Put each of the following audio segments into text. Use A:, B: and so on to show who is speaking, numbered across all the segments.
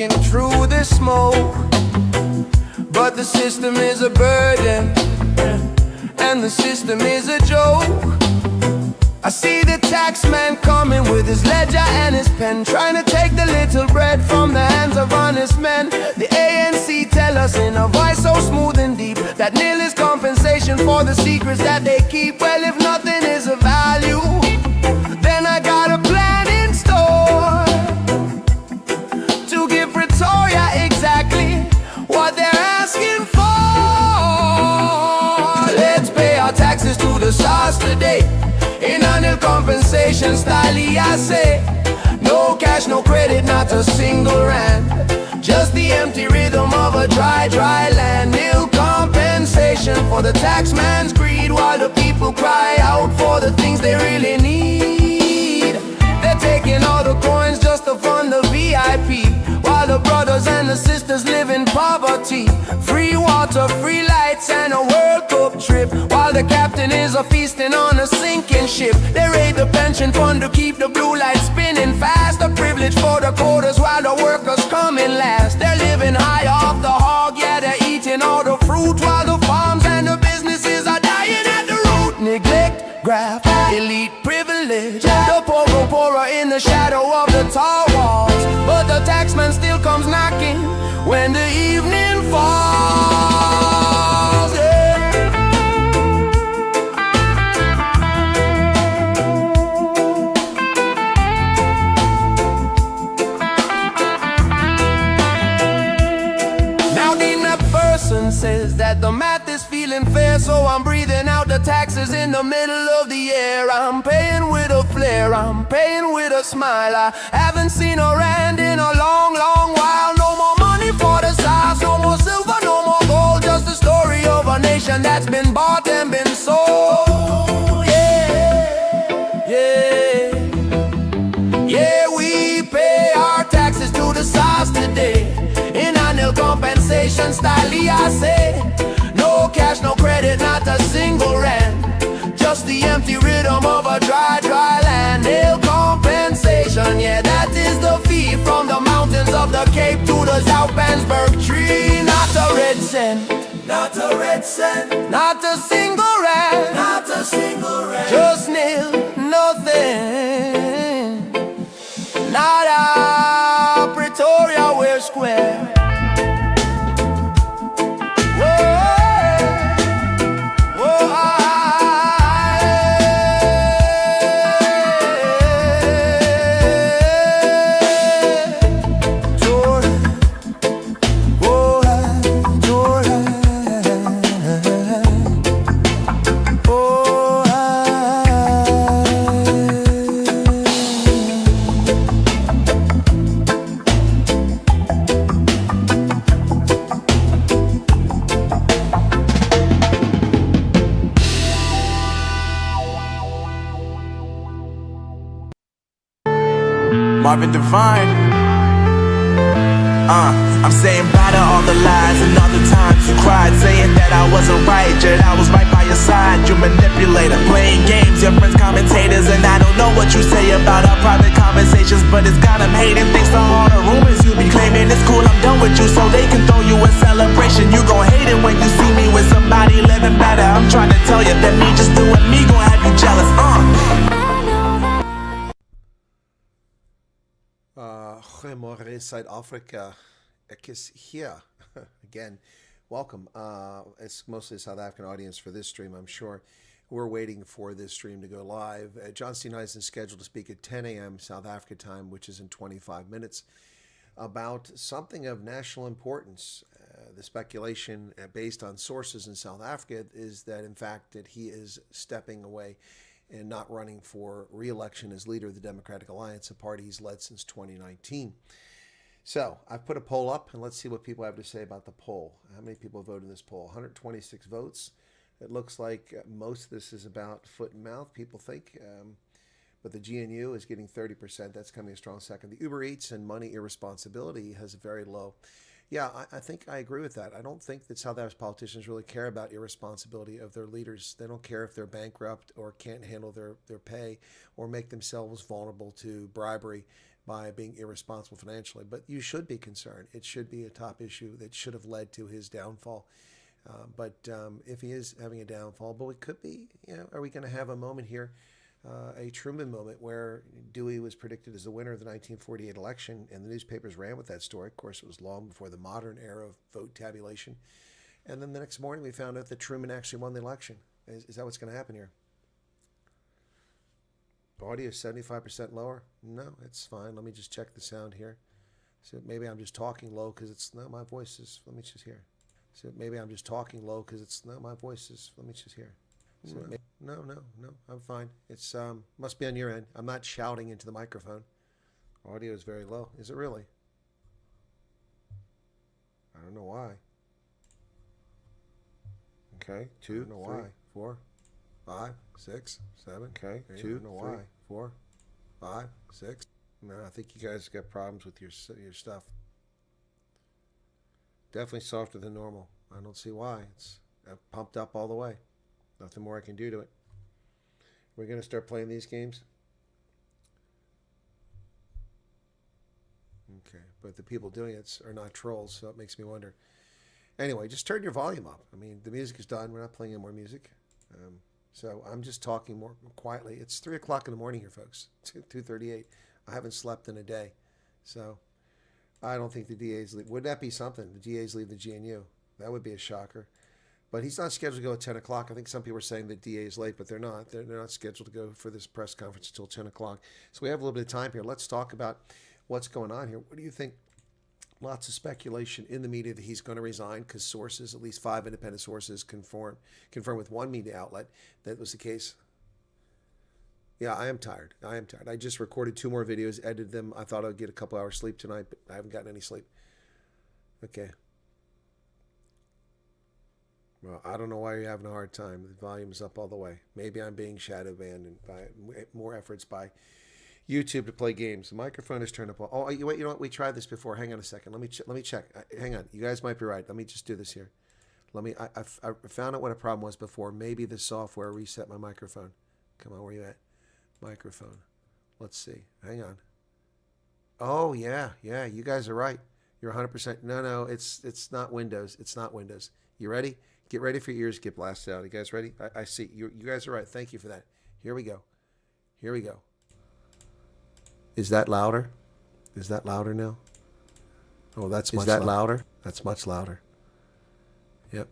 A: walking through the smoke, but the system is a burden, and the system is a joke. I see the tax man coming with his ledger and his pen, trying to take the little bread from the hands of honest men. The ANC tell us in a voice so smooth and deep that nil is compensation for the secrets that they keep. Well, if nothing is of value, then I got a plan in store to give Pretoria exactly what they're asking for. Let's pay our taxes to the stars today, in a nil compensation style, I say. No cash, no credit, not a single rand, just the empty rhythm of a dry, dry land. Nil compensation for the taxman's greed, while the people cry out for the things they really need. They're taking all the coins just to fund the VIP, while the brothers and the sisters live in poverty. Free water, free lights, and a World Cup trip, while the captain is a feasting on a sinking ship. They raid the pension fund to keep the blue light spinning fast, a privilege for the quotas while the workers come in last. They're living high off the hog, yeah, they're eating all the fruit, while the farms and the businesses are dying at the root. Neglect, graft, elite privilege, the poor go poorer in the shadow of the tall walls, but the taxman still comes knocking when the evening falls, yeah. Now the person says that the math is feeling fair, so I'm breathing out the taxes in the middle of the year. I'm paying with a flair, I'm paying with a smile. I haven't seen a rand in a long, long while. No more money for the size, no more silver, no more gold, just the story of a nation that's been bought and been sold. Yeah, yeah, yeah, we pay our taxes to the size today, in a nil compensation style, I say. No cash, no credit, not a single rand, just the empty rhythm of a dry, dry land. Nil compensation, yeah, that is the fee, from the mountains of the Cape to the Zoutpansberg tree. Not a red cent, not a red cent, not a single rand, not a single rand, just nil, nothing. Not a Pretoria, we're square.
B: Marvin Divine. I'm saying bye to all the lies and all the times you cried, saying that I wasn't right, yet I was right by your side. You manipulator, playing games, your friends commentators, and I don't know what you say about our private conversations, but it's got them hating. Thanks to all the rumors you be claiming. It's cool, I'm done with you, so they can throw you a celebration. You gon' hate it when you see me with somebody living better. I'm trying to tell you that me just doing me gon' have you jealous.
C: Goedemorgen, Zuid-Afrika. Ek is here. Again, welcome. It's mostly a South African audience for this stream, I'm sure. We're waiting for this stream to go live. John Steenhuisen is scheduled to speak at 10 a.m. South Africa time, which is in 25 minutes, about something of national importance. The speculation based on sources in South Africa is that, in fact, that he is stepping away and not running for re-election as leader of the Democratic Alliance, a party he's led since 2019. So I've put a poll up, and let's see what people have to say about the poll. How many people voted in this poll? 126 votes. It looks like most of this is about foot and mouth, people think. But the GNU is getting 30%. That's coming a strong second. The Uber Eats and money irresponsibility has very low. Yeah, I think I agree with that. I don't think that South Africa's politicians really care about irresponsibility of their leaders. They don't care if they're bankrupt or can't handle their pay or make themselves vulnerable to bribery. by being irresponsible financially. But you should be concerned. It should be a top issue that should have led to his downfall. But if he is having a downfall, but it could be, are we going to have a moment here, a Truman moment, where Dewey was predicted as the winner of the 1948 election, and the newspapers ran with that story. Of course, it was long before the modern era of vote tabulation. And then the next morning, we found out that Truman actually won the election. Is that what's going to happen here? Audio is 75% lower? No, it's fine. Let me just check the sound here. So maybe I'm just talking low because it's, no, my voice is, let me just hear. So maybe I'm just talking low because it's, no, my voice is, let me just hear. So no, I'm fine. It's, must be on your end. I'm not shouting into the microphone. Audio is very low. Is it really? I don't know why. Okay, 2, I don't know why. 4, 5, 6, 7. Okay, 2, no why. 4, 5, 6. No, I think you guys got problems with your stuff. Definitely softer than normal. I don't see why. It's pumped up all the way. Nothing more I can do to it. We're going to start playing these games. Okay, but the people doing it are not trolls, so it makes me wonder. Anyway, just turn your volume up. I mean, the music is done. We're not playing any more music. So I'm just talking more quietly. It's 3 o'clock in the morning here, folks. 2:38. I haven't slept in a day. So I don't think the DA's leave. Would that be something? The DA's leave the GNU. That would be a shocker. But he's not scheduled to go at 10 o'clock. I think some people are saying the DA is late, but they're not. They're not scheduled to go for this press conference until 10 o'clock. So we have a little bit of time here. Let's talk about what's going on here. What do you think? Lots of speculation in the media that he's going to resign because sources, at least 5 independent sources, confirm with one media outlet that was the case. Yeah, I am tired. I just recorded 2 more videos, edited them. I thought I would get a couple hours sleep tonight, but I haven't gotten any sleep. Okay. Well, I don't know why you're having a hard time. The volume's up all the way. Maybe I'm being shadow banned and by more efforts by YouTube to play games. The microphone is turned up. Oh, wait, you know what? We tried this before. Hang on a second. Let me check. Hang on. You guys might be right. Let me just do this here. I found out what a problem was before. Maybe the software reset my microphone. Come on, where you at? Microphone. Let's see. Hang on. Oh, yeah. You guys are right. You're 100%. No, it's not Windows. It's not Windows. You ready? Get ready for your ears to get blasted out. You guys ready? I see. You guys are right. Thank you for that. Here we go. Is that louder? Is that louder now? Oh, that's much louder. Is that louder? That's much louder. Yep.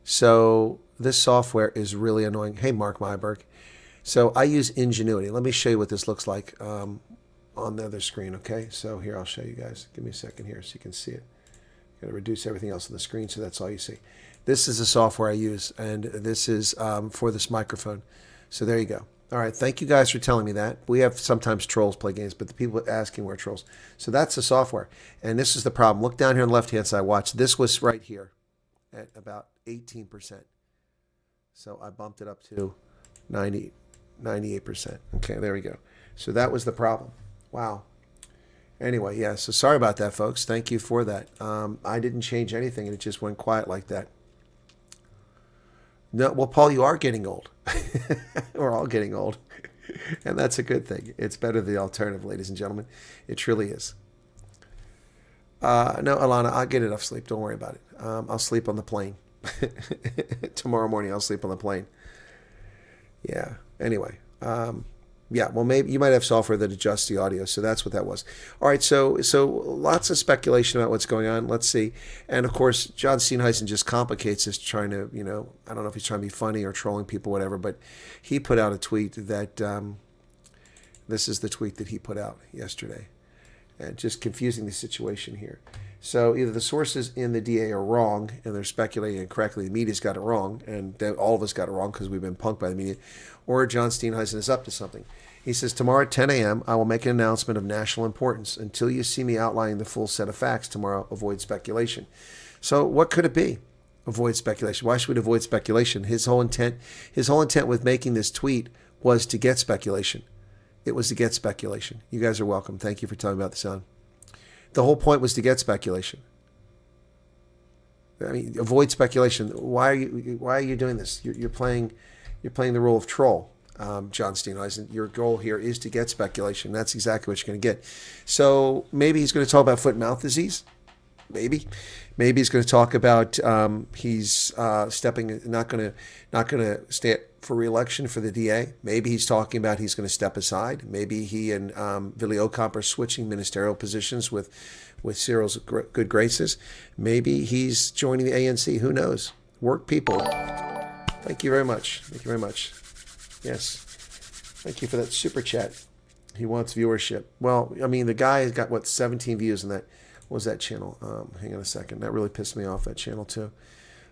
C: So this software is really annoying. Hey, Mark Myberg. So I use Ingenuity. Let me show you what this looks like on the other screen, okay? So here, I'll show you guys. Give me a second here so you can see it. Got to reduce everything else on the screen so that's all you see. This is the software I use, and this is for this microphone. So there you go. All right, thank you guys for telling me that. We have sometimes trolls play games, but the people asking were trolls. So that's the software, and this is the problem. Look down here on the left-hand side. Watch. This was right here at about 18%. So I bumped it up to 98%. Okay, there we go. So that was the problem. Wow. Anyway, yeah, so sorry about that, folks. Thank you for that. I didn't change anything, and it just went quiet like that. No, well, Paul, you are getting old. We're all getting old, and that's a good thing. It's better than the alternative, ladies and gentlemen. It truly is. No, Alana, I'll get enough sleep. Don't worry about it. I'll sleep on the plane. Tomorrow morning, I'll sleep on the plane. Yeah, anyway. Yeah, well, maybe you might have software that adjusts the audio, so that's what that was. All right, so lots of speculation about what's going on. Let's see. And, of course, John Steenhuisen just complicates this, trying to, I don't know if he's trying to be funny or trolling people, whatever, but he put out a tweet that, this is the tweet that he put out yesterday, and just confusing the situation here. So either the sources in the DA are wrong, and they're speculating incorrectly, the media's got it wrong, and all of us got it wrong because we've been punked by the media, or John Steenhuisen is up to something. He says, tomorrow at 10 a.m., I will make an announcement of national importance. Until you see me outlining the full set of facts tomorrow, avoid speculation. So what could it be? Avoid speculation. Why should we avoid speculation? His whole intent with making this tweet was to get speculation. It was to get speculation. You guys are welcome. Thank you for telling me about the sound. The whole point was to get speculation. I mean, avoid speculation. Why are you doing this? You're playing the role of troll. John Steenhuisen. Your goal here is to get speculation. That's exactly what you're going to get. So maybe he's going to talk about foot and mouth disease. Maybe he's going to talk about he's not going to stand for re-election for the DA. Maybe he's talking about he's going to step aside. Maybe he and Billy Ocamp are switching ministerial positions with Cyril's good graces. Maybe he's joining the ANC. Who knows? Work people. Thank you very much. Thank you very much. Yes. Thank you for that super chat. He wants viewership. Well, I mean, the guy has got, what, 17 views on that. What was that channel? Hang on a second. That really pissed me off, that channel, too.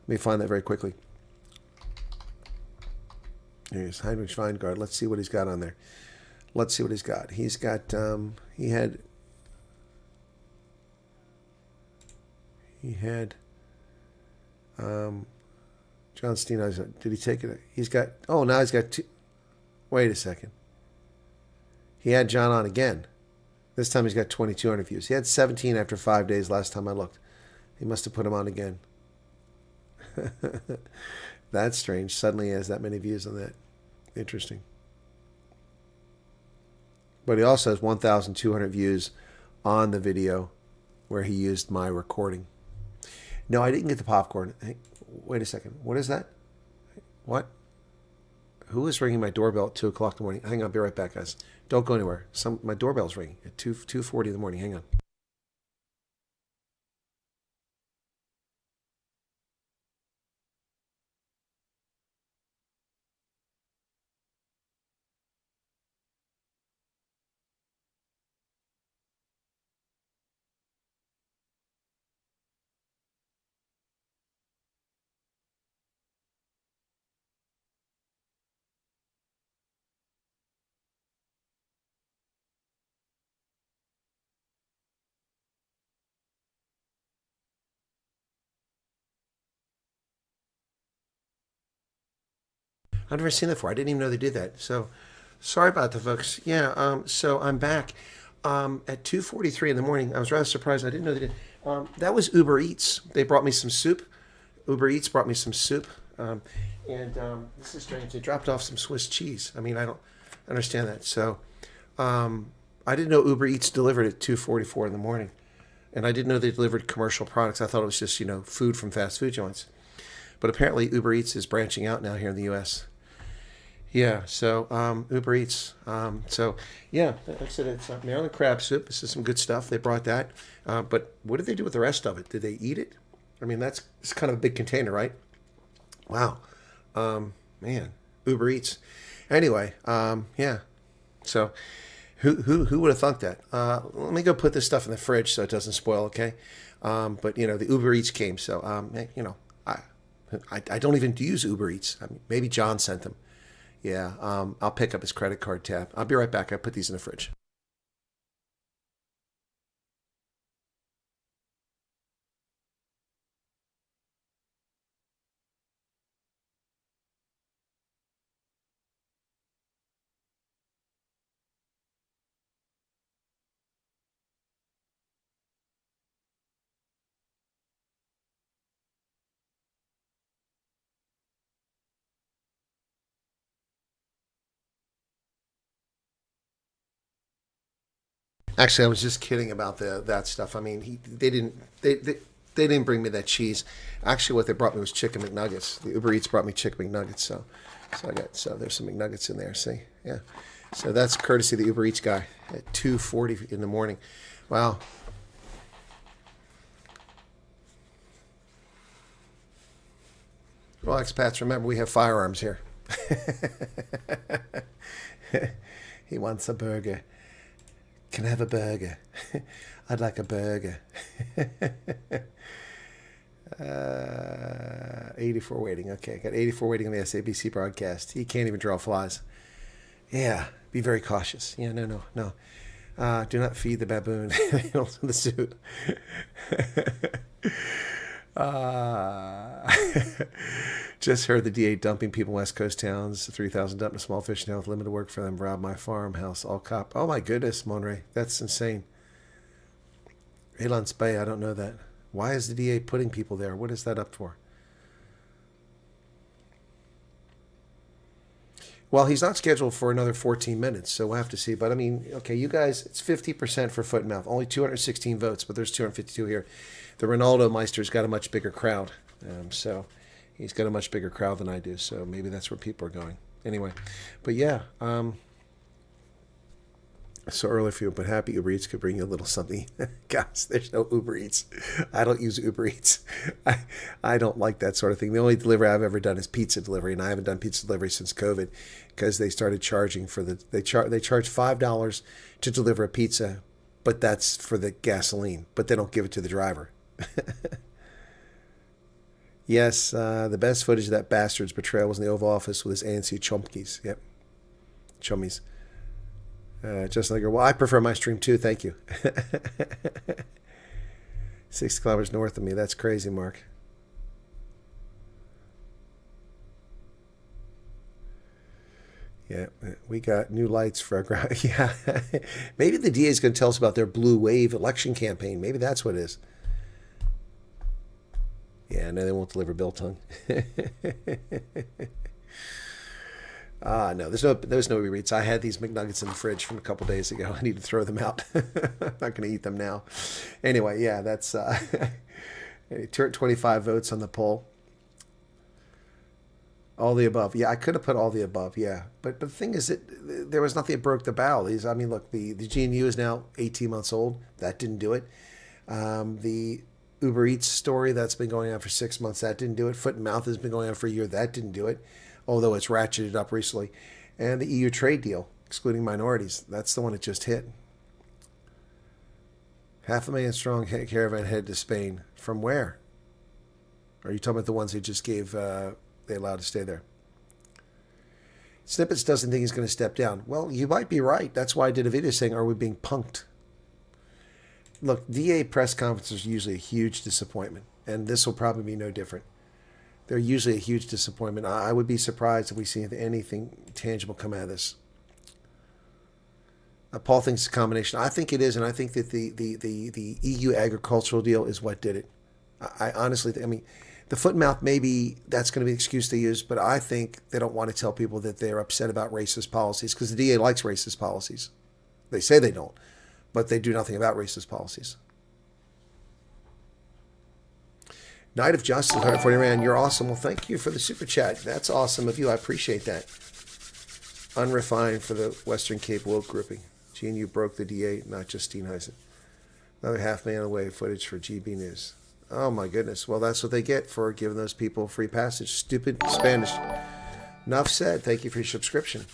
C: Let me find that very quickly. Here's Heinrich Weingart. Let's see what he's got on there. Let's see what he's got. He's got, he had John Steenhuisen. Did he take it? He's got, oh, now he's got two. Wait a second. He had John on again. This time he's got 2,200 views. He had 17 after 5 days last time I looked. He must have put him on again. That's strange. Suddenly he has that many views on that. Interesting. But he also has 1,200 views on the video where he used my recording. No, I didn't get the popcorn. Hey, wait a second. What is that? What? Who is ringing my doorbell at 2 o'clock in the morning? Hang on, I'll be right back, guys. Don't go anywhere. My doorbell's ringing at 2:40 in the morning. Hang on. I've never seen that before. I didn't even know they did that. So, sorry about that, folks. Yeah, so I'm back at 2:43 in the morning. I was rather surprised. I didn't know they did. That was Uber Eats. They brought me some soup. Uber Eats brought me some soup. This is strange. They dropped off some Swiss cheese. I mean, I don't understand that. So, I didn't know Uber Eats delivered at 2:44 in the morning. And I didn't know they delivered commercial products. I thought it was just, food from fast food joints. But apparently Uber Eats is branching out now here in the U.S. Yeah, so Uber Eats. So, yeah, like I said, it's Maryland crab soup. This is some good stuff. They brought that. But what did they do with the rest of it? Did they eat it? I mean, it's kind of a big container, right? Wow. Man, Uber Eats. Anyway, yeah. So who would have thunk that? Let me go put this stuff in the fridge so it doesn't spoil, okay? But, the Uber Eats came. So, I don't even use Uber Eats. I mean, maybe John sent them. Yeah, I'll pick up his credit card tab. I'll be right back. I put these in the fridge. Actually, I was just kidding about that stuff. I mean, they didn't bring me that cheese. Actually, what they brought me was chicken McNuggets. The Uber Eats brought me chicken McNuggets. So there's some McNuggets in there. See, yeah. So that's courtesy of the Uber Eats guy at 2:40 in the morning. Wow. Well, expats, remember we have firearms here. He wants a burger. Can I have a burger? I'd like a burger. 84 waiting. Okay, got 84 waiting on the SABC broadcast. He can't even draw flies. Yeah, be very cautious. Yeah, no. Do not feed the baboon. The suit. Just heard the DA dumping people in West Coast towns. 3,000 dumped in a small fishing town with limited work for them. Robbed my farmhouse. All cop. Oh my goodness, Monray. That's insane. Elance Bay, I don't know that. Why is the DA putting people there? What is that up for? Well, he's not scheduled for another 14 minutes, so we'll have to see. But I mean, okay, you guys, it's 50% for foot and mouth. Only 216 votes, but there's 252 here. The Ronaldo Meister's got a much bigger crowd, so he's got a much bigger crowd than I do. So maybe that's where people are going. Anyway, but yeah, so early for you, but happy Uber Eats could bring you a little something. Guys, there's no Uber Eats. I don't use Uber Eats. I don't like that sort of thing. The only delivery I've ever done is pizza delivery, and I haven't done pizza delivery since COVID because they started charging for they charge $5 to deliver a pizza, but that's for the gasoline, but they don't give it to the driver. Yes, the best footage of that bastard's betrayal was in the Oval Office with his ANC chumkies. Yep, chummies. Just like her. Well, I prefer my stream too. Thank you. 60 kilometers north of me. That's crazy, Mark. Yeah, we got new lights for our ground. Yeah, maybe the DA is going to tell us about their blue wave election campaign. Maybe that's what it is. Yeah, no, they won't deliver biltong. No, there's no Uber Eats. I had these McNuggets in the fridge from a couple days ago. I need to throw them out. I'm not going to eat them now. Anyway, yeah, that's 25 votes on the poll. All the above. Yeah, I could have put all the above. Yeah, but the thing is that there was nothing that broke the bow. I mean, look, the GNU is now 18 months old. That didn't do it. The Uber Eats story that's been going on for 6 months. That didn't do it. Foot and mouth has been going on for a year. That didn't do it. Although it's ratcheted up recently. And the EU trade deal, excluding minorities, that's the one that just hit. 500,000 strong caravan headed to Spain. From where? Are you talking about the ones they just gave, they allowed to stay there? Snippets doesn't think he's going to step down. Well, you might be right. That's why I did a video saying, are we being punked? Look, DA press conferences are usually a huge disappointment. And this will probably be no different. They're usually a huge disappointment. I would be surprised if we see anything tangible come out of this. Paul thinks it's a combination. I think it is, and I think that the EU agricultural deal is what did it. I honestly think, I mean, the foot and mouth, maybe that's going to be the excuse they use, but I think they don't want to tell people that they're upset about racist policies because the DA likes racist policies. They say they don't, but they do nothing about racist policies. Night of Justice, 140 Rand. You're awesome. Well, thank you for the super chat. That's awesome of you. I appreciate that. Unrefined for the Western Cape woke grouping. GNU broke the DA, not just Steenhuisen. Another half-man away footage for GB News. Oh, my goodness. Well, that's what they get for giving those people free passage. Stupid Spanish. Enough said. Thank you for your subscription.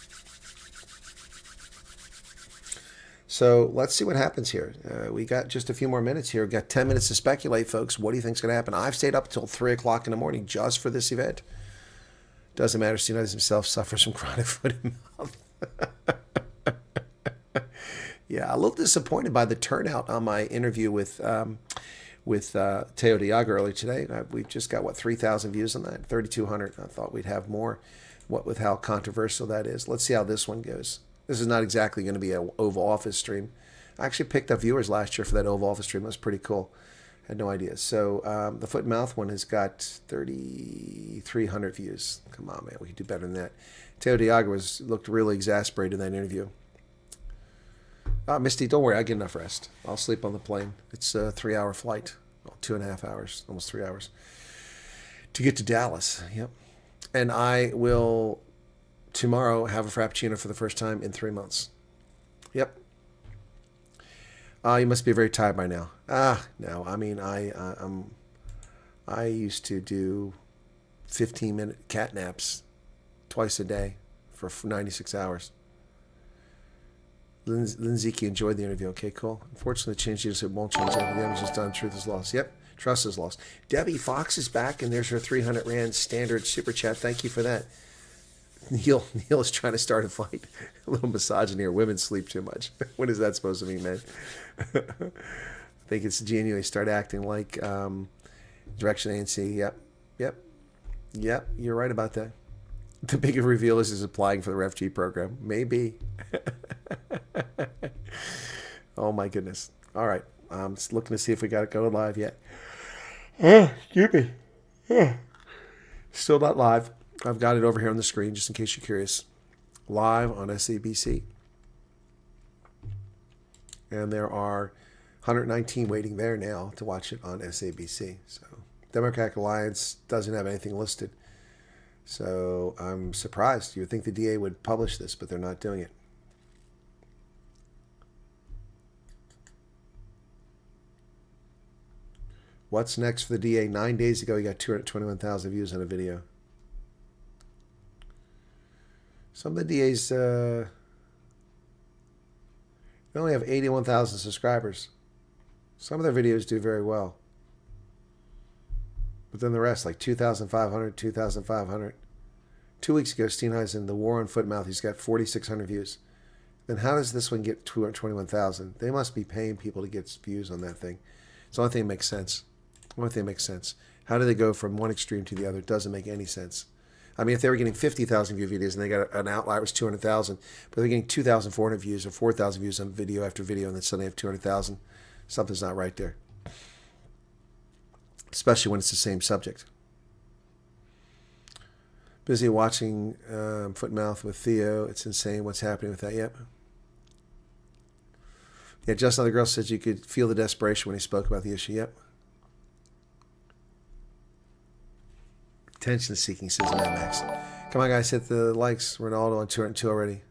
C: So let's see what happens here. We got just a few more minutes here. We've got 10 minutes to speculate, folks. What do you think is going to happen? I've stayed up until 3 o'clock in the morning just for this event. Doesn't matter. Steenhuisen himself suffers from chronic foot and mouth. Yeah, a little disappointed by the turnout on my interview with Teo Diago earlier today. We've just got, 3,000 views on that? 3,200. I thought we'd have more, what with how controversial that is. Let's see how this one goes. This is not exactly going to be an Oval Office stream. I actually picked up viewers last year for that Oval Office stream. That was pretty cool. I had no idea. So the foot and mouth one has got 3,300 views. Come on, man. We can do better than that. Teo Diago looked really exasperated in that interview. Misty, don't worry. I get enough rest. I'll sleep on the plane. It's a 3-hour flight. Well, 2.5 hours, almost 3 hours, to get to Dallas. Yep. And I will tomorrow have a Frappuccino for the first time in 3 months. Yep. You must be very tired by now. No. I mean, I used to do 15-minute cat naps twice a day for 96 hours. Lindsay enjoyed the interview. Okay, cool. Unfortunately, the change it won't change anything. The damage is done. Truth is lost. Yep. Trust is lost. Debbie Fox is back, and there's her 300 Rand standard super chat. Thank you for that. Neil is trying to start a fight. A little misogyny here. Women sleep too much. What is that supposed to mean, man? I think it's genuine. Start acting like Direction ANC. Yep. You're right about that. The bigger reveal is applying for the RefG program. Maybe. Oh, my goodness. All right. I'm just looking to see if we got it going live yet. Excuse me. Still not live. I've got it over here on the screen, just in case you're curious. live on SABC. And there are 119 waiting there now to watch it on SABC. So Democratic Alliance doesn't have anything listed. So I'm surprised. You would think the DA would publish this, but they're not doing it. What's next for the DA? 9 days ago, he got 221,000 views on a video. Some of the DAs, they only have 81,000 subscribers. Some of their videos do very well. But then the rest, like 2,500, 2,500. 2 weeks ago, Steenhuisen, The War on Footmouth, he's got 4,600 views. Then how does this one get 221,000? They must be paying people to get views on that thing. It's the only thing that makes sense. The only thing that makes sense. How do they go from one extreme to the other? It doesn't make any sense. I mean, if they were getting 50,000 view videos and they got an outlier was 200,000, but they're getting 2,400 views or 4,000 views on video after video, and then suddenly have 200,000, something's not right there. Especially when it's the same subject. Busy watching Footmouth with Theo. It's insane what's happening with that. Yep. Yeah, just another girl says you could feel the desperation when he spoke about the issue. Yep. Attention seeking, says Mad Max. Come on, guys, hit the likes. Ronaldo on 202 already.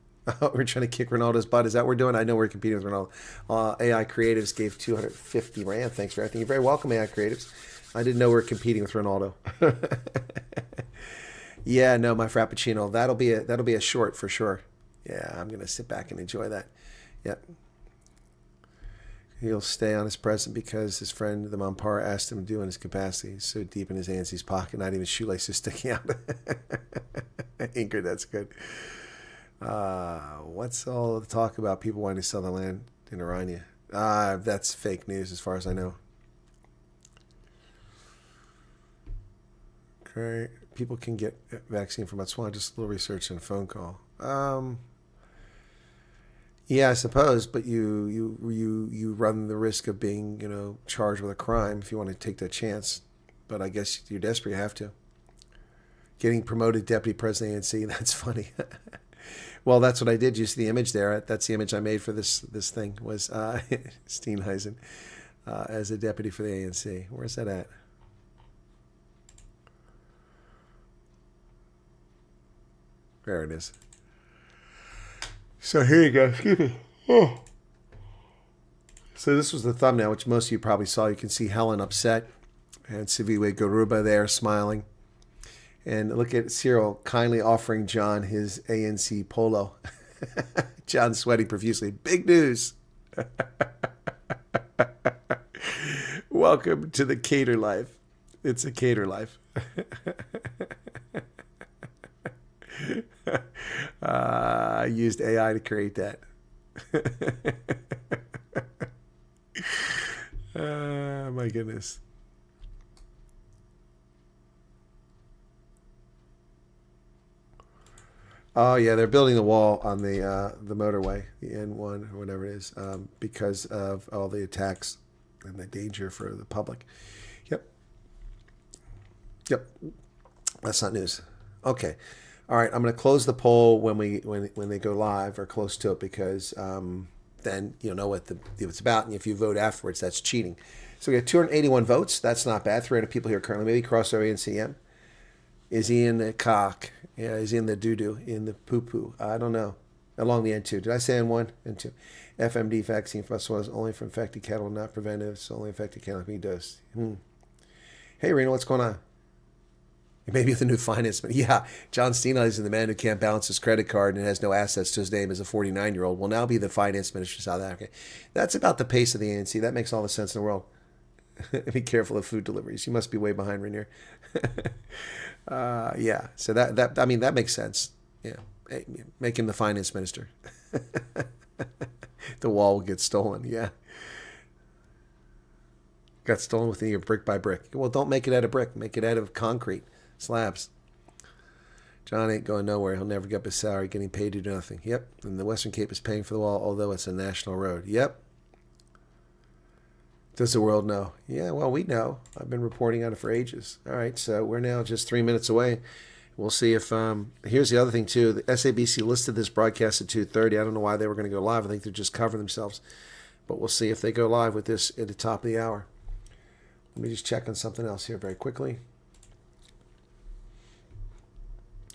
C: We're trying to kick Ronaldo's butt. Is that what we're doing? I know we're competing with Ronaldo. AI Creatives gave 250 rand. Thanks for everything. You're very welcome, AI Creatives. I didn't know we were competing with Ronaldo. Yeah, no, my Frappuccino. That'll be a short for sure. Yeah, I'm gonna sit back and enjoy that. Yep. He'll stay on his present because his friend, the Mampara, asked him to do in his capacity. He's so deep in his ANC's pocket, not even shoelaces sticking out. Ingrid, that's good. What's all the talk about people wanting to sell the land in Orania? That's fake news as far as I know. Okay. People can get vaccine from Botswana. Just a little research and a phone call. Yeah, I suppose, but you run the risk of being, charged with a crime if you want to take that chance. But I guess you're desperate, you have to. Getting promoted deputy president of ANC, that's funny. Well, that's what I did. You see the image there. That's the image I made for this thing, was Steenhuisen as a deputy for the ANC. Where's that at? There it is. So here you go. Excuse me. Oh. So this was the thumbnail, which most of you probably saw. You can see Helen upset and Siviwe Garuba there smiling. And look at Cyril kindly offering John his ANC polo. John sweating profusely. Big news. Welcome to the cater life. It's a cater life. I used AI to create that. My goodness. Oh yeah, they're building the wall on the motorway, the N1 or whatever it is, because of all the attacks and the danger for the public. Yep. That's not news. Okay. All right, I'm going to close the poll when they go live or close to it, because then you'll know what it's about, and if you vote afterwards, that's cheating. So we got 281 votes. That's not bad. 300 people here currently. Maybe crossover NCM. Is he in the cock? Yeah, is he in the doo-doo, in the poo-poo? I don't know. Along the N2. Did I say N1? N2. FMD vaccine for us was only for infected cattle, not preventive. It's only infected cattle being dosed. Hey, Reno, what's going on? Maybe with a new finance minister. Yeah, John Steenhuisen, the man who can't balance his credit card and has no assets to his name as a 49-year-old, will now be the finance minister of South Africa. That's about the pace of the ANC. That makes all the sense in the world. Be careful of food deliveries. You must be way behind, Rainier. Yeah, so that makes sense. Yeah, hey, make him the finance minister. The wall will get stolen. Yeah. Got stolen with you brick by brick. Well, don't make it out of brick. Make it out of concrete. Slabs. John ain't going nowhere. He'll never get up his salary, getting paid to do nothing. Yep. And the Western Cape is paying for the wall, although it's a national road. Yep. Does the world know? Yeah, well, we know. I've been reporting on it for ages. All right, so we're now just 3 minutes away We'll see if here's the other thing too. The SABC listed this broadcast at 2:30. I don't know why they were going to go live. I think they're just covering themselves. But we'll see if they go live with this at the top of the hour. Let me just check on something else here very quickly.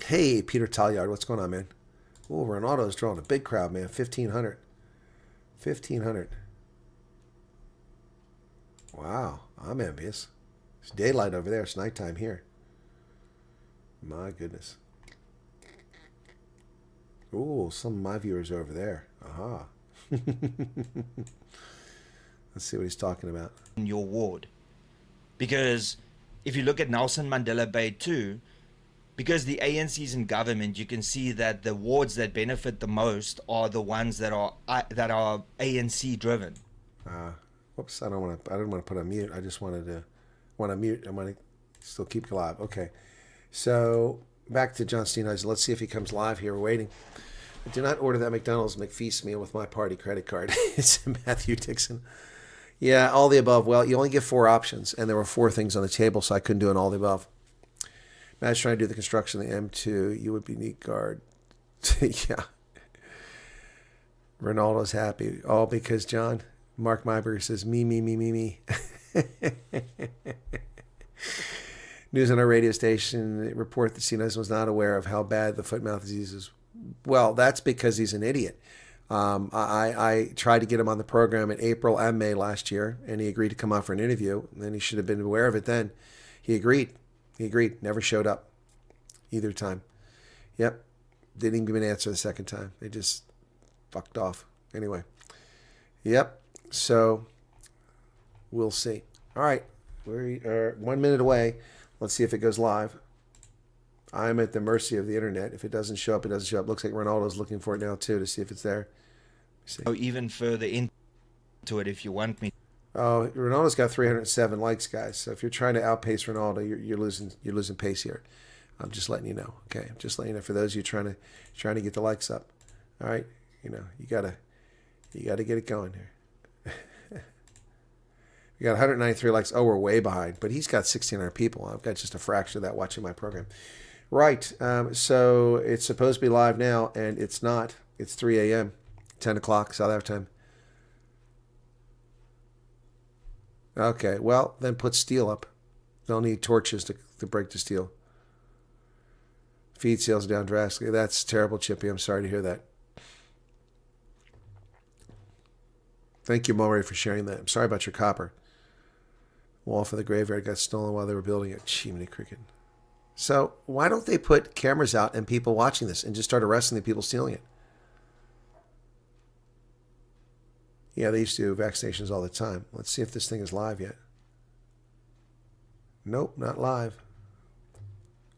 C: Hey, Peter Talyard, what's going on, man? Oh, Ronaldo's drawing a big crowd, man. 1,500. 1,500. Wow, I'm envious. It's daylight over there. It's nighttime here. My goodness. Ooh, some of my viewers are over there. Aha. Let's see what he's talking about.
D: In your ward. Because if you look at Nelson Mandela Bay too, because the ANC's in government, you can see that the wards that benefit the most are the ones that are ANC driven.
C: Whoops, I didn't want to put on mute. I just want to mute. I want to still keep you live. Okay. So back to John Steenhuisen. Let's see if he comes live here. We're waiting. Do not order that McDonald's McFeast meal with my party credit card. It's Matthew Dixon. Yeah, all the above. Well, you only get 4 options, and there were 4 things on the table, so I couldn't do an all the above. Matt's trying to do the construction of the M2. You would be neat guard. Yeah. Ronaldo's happy. All because John. Mark Myberg says, me. News on our radio station report that Steenhuisen was not aware of how bad the foot-mouth disease is. Well, that's because he's an idiot. I tried to get him on the program in April and May last year, and he agreed to come on for an interview. And then he should have been aware of it then. He agreed. Never showed up either time. Yep. Didn't even give an answer the second time. They just fucked off. Anyway. Yep. So we'll see. All right. We are 1 minute away. Let's see if it goes live. I'm at the mercy of the internet. If it doesn't show up, it doesn't show up. Looks like Ronaldo's looking for it now too to see if it's there.
D: Go even further into it if you want me.
C: Oh, Ronaldo's got 307 likes, guys. So if you're trying to outpace Ronaldo, you're losing pace here. I'm just letting you know. Okay, I'm just letting you know for those of you trying to get the likes up. All right, you gotta get it going here. We got 193 likes. Oh, we're way behind, but he's got 1,600 people. I've got just a fraction of that watching my program. Right. So it's supposed to be live now, and it's not. It's 3 a.m., 10 o'clock South African time. Okay, well, then put steel up. They'll need torches to break the steel. Feed sales down drastically. That's terrible, Chippy. I'm sorry to hear that. Thank you, Mulray, for sharing that. I'm sorry about your copper. Wall for the graveyard got stolen while they were building it. Chimney cricket. So why don't they put cameras out and people watching this and just start arresting the people stealing it? Yeah, they used to do vaccinations all the time. Let's see if this thing is live yet. Nope, not live.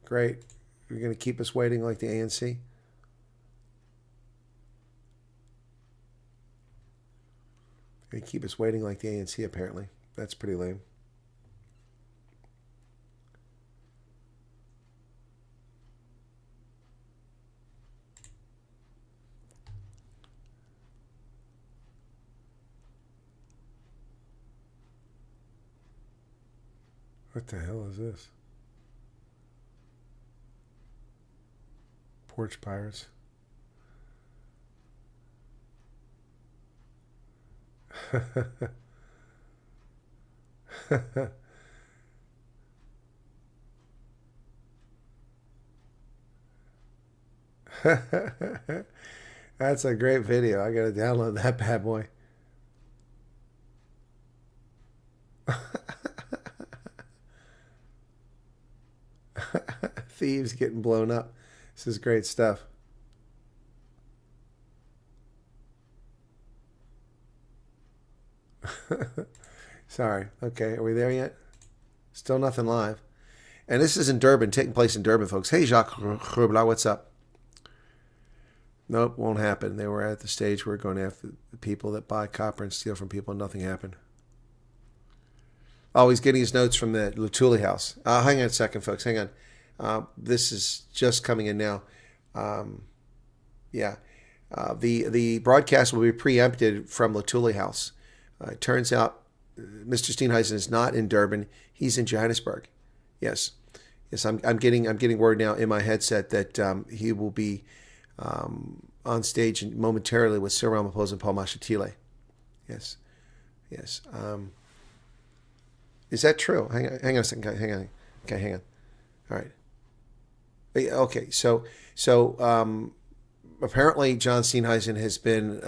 C: Great. You're going to keep us waiting like the ANC? They keep us waiting like the ANC, apparently. That's pretty lame. What the hell is this? Porch Pirates. That's a great video. I gotta download that bad boy. Thieves getting blown up. This is great stuff. Sorry. Okay, are we there yet? Still nothing live. And this is in Durban, taking place in Durban, folks. Hey, Jacques Rubla, what's up? Nope, won't happen. They were at the stage where we're going after the people that buy copper and steal from people, and nothing happened. Oh, he's getting his notes from the Lutuli house. Hang on a second, folks. Hang on. This is just coming in now. The broadcast will be preempted from Lutuli house. It turns out Mr. Steenhuisen is not in Durban. He's in Johannesburg. Yes. Yes, I'm getting word now in my headset that he will be on stage momentarily with Cyril Ramaphosa and Paul Mashatile. Yes, yes. Is that true? Hang on a second. Hang on. Okay, hang on. All right. Okay, so apparently John Steenhuisen has been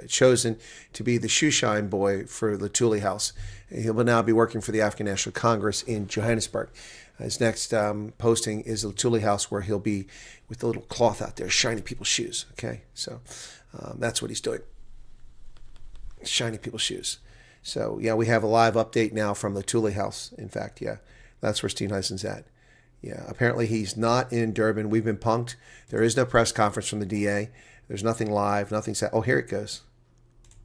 C: chosen to be the shoeshine boy for the Thule House. He will now be working for the African National Congress in Johannesburg. His next posting is the Thule House, where he'll be with the little cloth out there, shining people's shoes. Okay, so that's what he's doing, shining people's shoes. So yeah, we have a live update now from the Thule House. In fact, yeah, that's where Steenhuisen's at. Yeah, apparently he's not in Durban. We've been punked. There is no press conference from the DA. There's nothing live, nothing set. Oh, here it goes.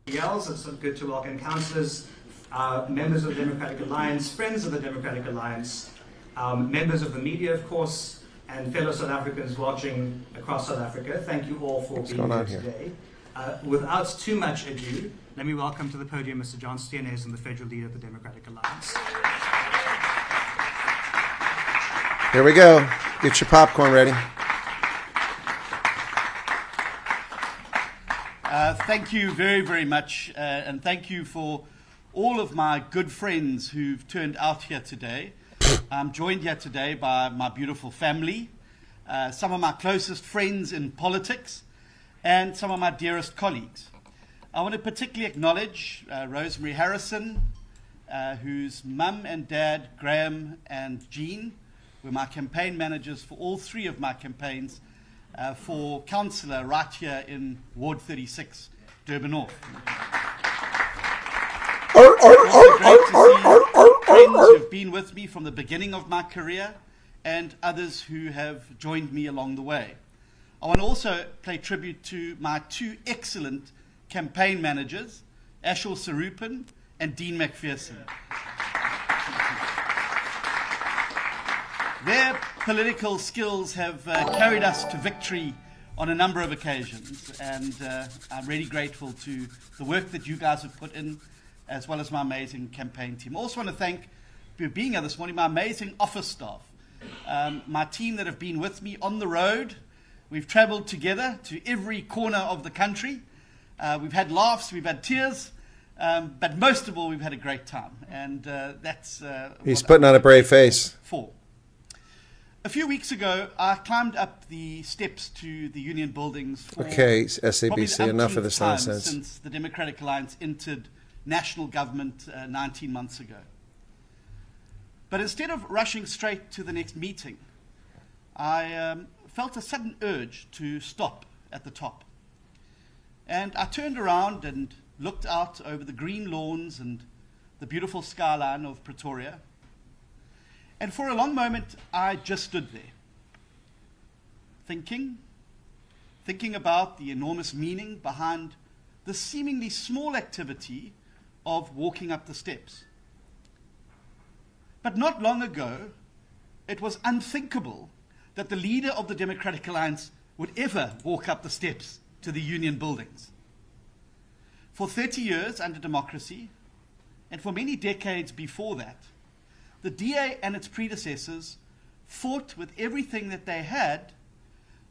E: It's good to welcome councillors, members of the Democratic Alliance, friends of the Democratic Alliance, members of the media, of course, and fellow South Africans watching across South Africa. Thank you all for being here today. Without too much ado, let me welcome to the podium Mr. John Steenhuisen, the federal leader of the Democratic Alliance.
C: Here we go. Get your popcorn ready.
F: Thank you very, very much, and thank you for all of my good friends who've turned out here today. I'm joined here today by my beautiful family, some of my closest friends in politics, and some of my dearest colleagues. I want to particularly acknowledge Rosemary Harrison, whose mum and dad, Graham and Jean, were my campaign managers for all three of my campaigns for councillor right here in Ward 36, Durban North. Also great to see friends who have been with me from the beginning of my career and others who have joined me along the way. I want to also pay tribute to my two excellent campaign managers, Ashel Sarupin and Dean McPherson. Their political skills have carried us to victory on a number of occasions, and I'm really grateful to the work that you guys have put in, as well as my amazing campaign team. I also want to thank, for being here this morning, my amazing office staff, my team that have been with me on the road. We've traveled together to every corner of the country. We've had laughs, we've had tears, but most of all, we've had a great time, and that's
C: He's putting on a brave face.
F: For. A few weeks ago, I climbed up the steps to the Union buildings for
C: Okay, SABC, enough of this
F: time
C: nonsense.
F: since the Democratic Alliance entered national government 19 months ago. But instead of rushing straight to the next meeting, I felt a sudden urge to stop at the top. And I turned around and looked out over the green lawns and the beautiful skyline of Pretoria. And for a long moment, I just stood there, thinking about the enormous meaning behind the seemingly small activity of walking up the steps. But not long ago, it was unthinkable that the leader of the Democratic Alliance would ever walk up the steps to the Union buildings. For 30 years under democracy, and for many decades before that, the DA and its predecessors fought with everything that they had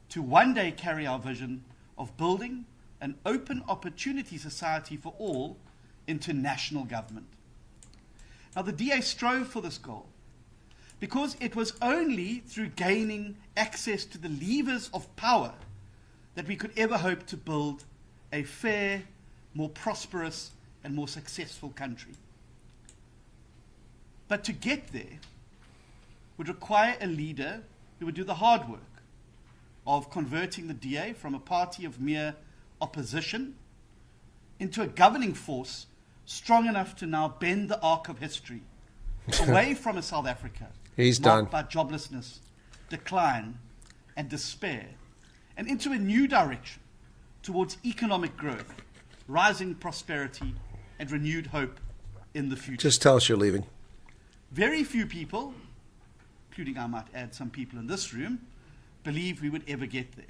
F: to one day carry our vision of building an open opportunity society for all into national government. Now, the DA strove for this goal because it was only through gaining access to the levers of power that we could ever hope to build a fair, more prosperous, and more successful country. But to get there would require a leader who would do the hard work of converting the DA from a party of mere opposition into a governing force strong enough to now bend the arc of history away from a South Africa marked by joblessness, decline, and despair, and into a new direction towards economic growth, rising prosperity, and renewed hope in the future.
C: Just tell us you're leaving.
F: Very few people, including I might add some people in this room, believe we would ever get there.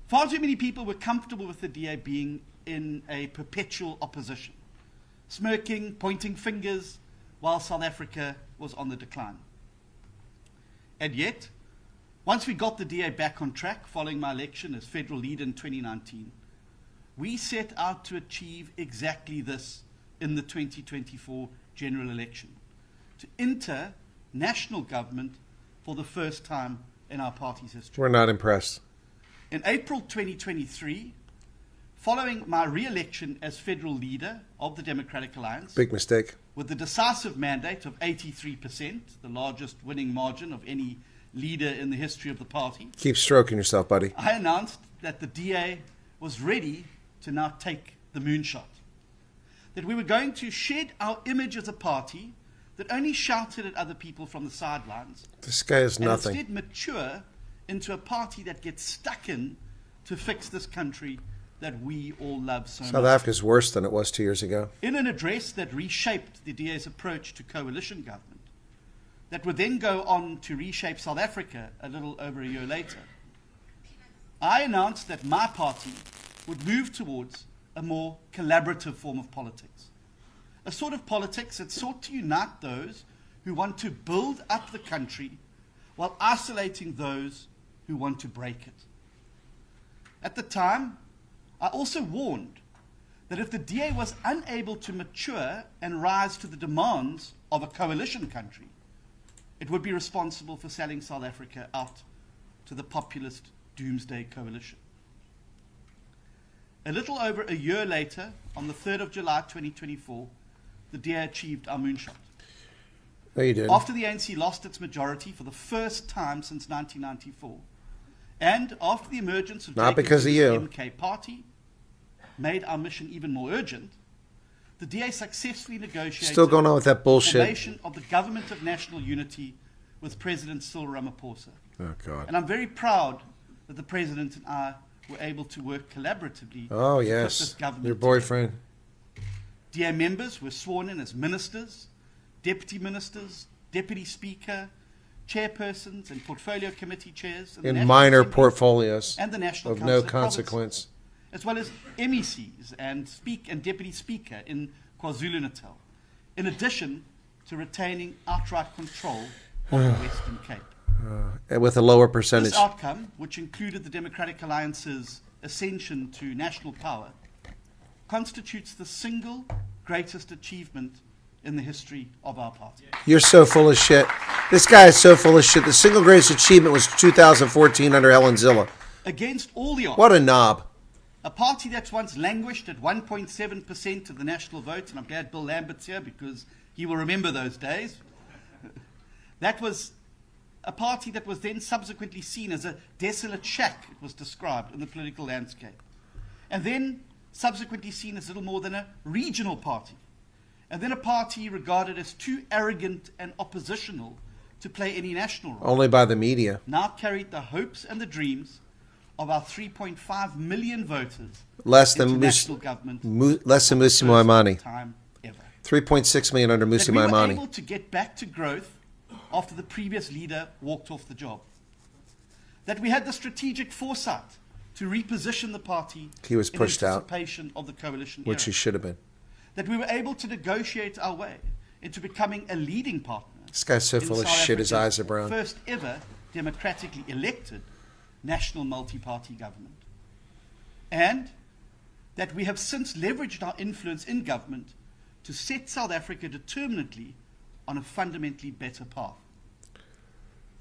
F: Far too many people were comfortable with the DA being in a perpetual opposition, smirking, pointing fingers, while South Africa was on the decline. And yet, once we got the DA back on track following my election as federal leader in 2019, we set out to achieve exactly this in the 2024 general election, to enter national government for the first time in our party's history.
C: We're not impressed.
F: In April 2023, following my re-election as federal leader of the Democratic Alliance,
C: Big mistake.
F: with the decisive mandate of 83%, the largest winning margin of any leader in the history of the party,
C: Keep stroking yourself, buddy.
F: I announced that the DA was ready to now take the moonshot. That we were going to shed our image as a party that only shouted at other people from the sidelines,
C: This guy is
F: and
C: nothing.
F: instead mature into a party that gets stuck in to fix this country that we all love so
C: South
F: much.
C: Africa's worse than it was 2 years ago.
F: In an address that reshaped the DA's approach to coalition government, that would then go on to reshape South Africa a little over a year later, I announced that my party would move towards a more collaborative form of politics. A sort of politics that sought to unite those who want to build up the country while isolating those who want to break it. At the time, I also warned that if the DA was unable to mature and rise to the demands of a coalition country, it would be responsible for selling South Africa out to the populist doomsday coalition. A little over a year later, on the 3rd of July 2024, the DA achieved our moonshot.
C: No, you didn't.
F: After the ANC lost its majority for the first time since 1994, and after the emergence of
C: Not
F: Jacob
C: because of
F: Zuma's
C: you.
F: MK party made our mission even more urgent, the DA successfully negotiated
C: Still going on with that
F: the
C: bullshit.
F: formation of the Government of National Unity with President Cyril Ramaphosa.
C: Oh, God.
F: And I'm very proud that the President and I were able to work collaboratively
C: Oh,
F: to put
C: yes.
F: this government
C: Your
F: together.
C: boyfriend.
F: DA members were sworn in as ministers, deputy ministers, deputy speaker, chairpersons, and portfolio committee chairs the
C: In
F: National
C: minor
F: Assembly
C: portfolios
F: and the National
C: of
F: Council
C: no
F: of Province,
C: consequence.
F: as well as MECs and deputy speaker in KwaZulu-Natal, in addition to retaining outright control of the Western Cape.
C: And with a lower percentage.
F: This outcome, which included the Democratic Alliance's ascension to national power, constitutes the single greatest achievement in the history of our party.
C: You're so full of shit. This guy is so full of shit. The single greatest achievement was 2014 under Helen Zille.
F: Against all the odds,
C: What a knob.
F: a party that's once languished at 1.7% of the national vote, and I'm glad Bill Lambert's here because he will remember those days. That was a party that was then subsequently seen as a desolate shack, it was described in the political landscape. And then subsequently seen as little more than a regional party. And then a party regarded as too arrogant and oppositional to play any national role.
C: Only by the media.
F: Now carried the hopes and the dreams of our 3.5 million voters
C: Less than
F: into
C: Mus-
F: national government
C: less than
F: for the
C: Musi
F: first
C: Maimane.
F: time ever.
C: 3.6 million under Musi
F: That we were
C: Maimane.
F: able to get back to growth after the previous leader walked off the job. That we had the strategic foresight to reposition the party
C: He was pushed
F: in
C: out.
F: anticipation of the coalition
C: Which he
F: era.
C: should have been.
F: That we were able to negotiate our way into becoming a leading partner.
C: This guy's so
F: in
C: full of
F: South
C: shit, his
F: Africa's
C: eyes are brown.
F: First ever democratically elected national multi-party government. And that we have since leveraged our influence in government to set South Africa determinately on a fundamentally better path.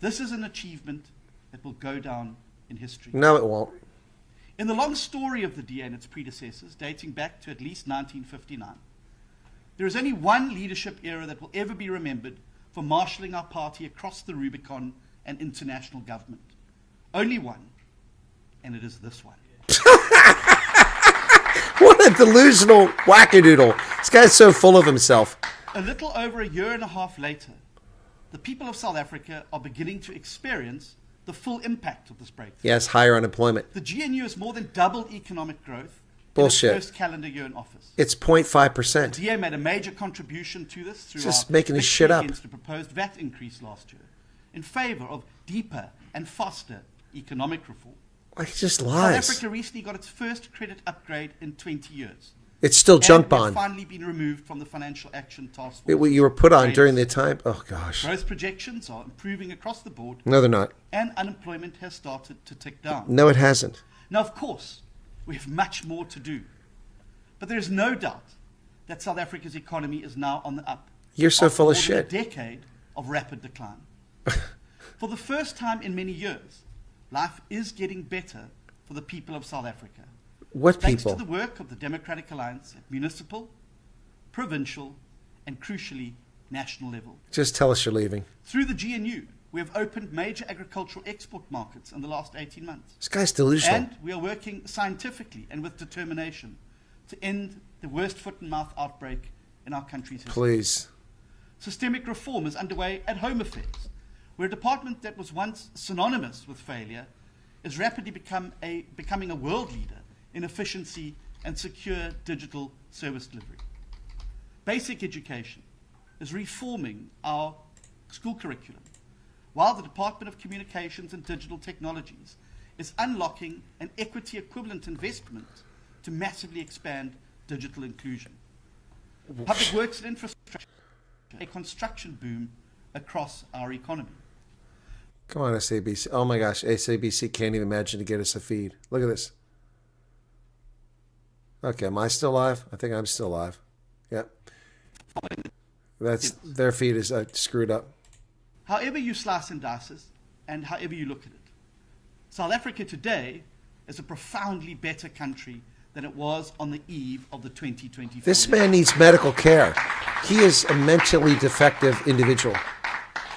F: This is an achievement that will go down in history.
C: No, it won't.
F: In the long story of the DA and its predecessors, dating back to at least 1959, there is only one leadership era that will ever be remembered for marshalling our party across the Rubicon and international government. Only one, and it is this one.
C: What a delusional wackadoodle. This guy's so full of himself.
F: A little over a year and a half later, the people of South Africa are beginning to experience the full impact of this breakthrough.
C: Yes, higher unemployment.
F: The GNU has more than doubled economic growth
C: Bullshit.
F: in its first calendar year in office.
C: It's 0.5%.
F: DA made a major contribution to this through
C: Just
F: our
C: making his
F: victory
C: shit up.
F: against the proposed VAT increase last year in favor of deeper and faster economic reform.
C: Why, he just
F: South
C: lies.
F: Africa recently got its first credit upgrade in 20 years.
C: It's still junk
F: And we
C: bond.
F: have finally been removed from the Financial Action Task Force.
C: You were put on
F: Right.
C: during the time. Oh gosh.
F: Growth projections are improving across the board,
C: No, they're not.
F: and unemployment has started to tick down.
C: No, it hasn't.
F: Now, of course, we have much more to do. But there is no doubt that South Africa's economy is now on the up.
C: You're so
F: after
C: full of
F: more than
C: shit.
F: A decade of rapid decline. For the first time in many years, life is getting better for the people of South Africa.
C: What
F: Thanks
C: people?
F: to the work of the Democratic Alliance at municipal, provincial, and crucially, national level.
C: Just tell us you're leaving.
F: Through the GNU, we have opened major agricultural export markets in the last 18 months.
C: This guy's delusional.
F: And we are working scientifically and with determination to end the worst foot and mouth outbreak in our country's history.
C: Please.
F: Systemic reform is underway at Home Affairs, where a department that was once synonymous with failure is rapidly becoming a world leader in efficiency and secure digital service delivery. Basic education is reforming our school curriculum, while the Department of Communications and Digital Technologies is unlocking an equity equivalent investment to massively expand digital inclusion. Public works and infrastructure, a construction boom across our economy.
C: Come on, SABC. Oh my gosh, SABC can't even imagine to get us a feed. Look at this. Okay, am I still live? I think I'm still live. Yep. That's their feed is screwed up.
F: However you slice and dice it, and however you look at it, South Africa today is a profoundly better country than it was on the eve of the 2024.
C: This man needs medical care. He is a mentally defective individual.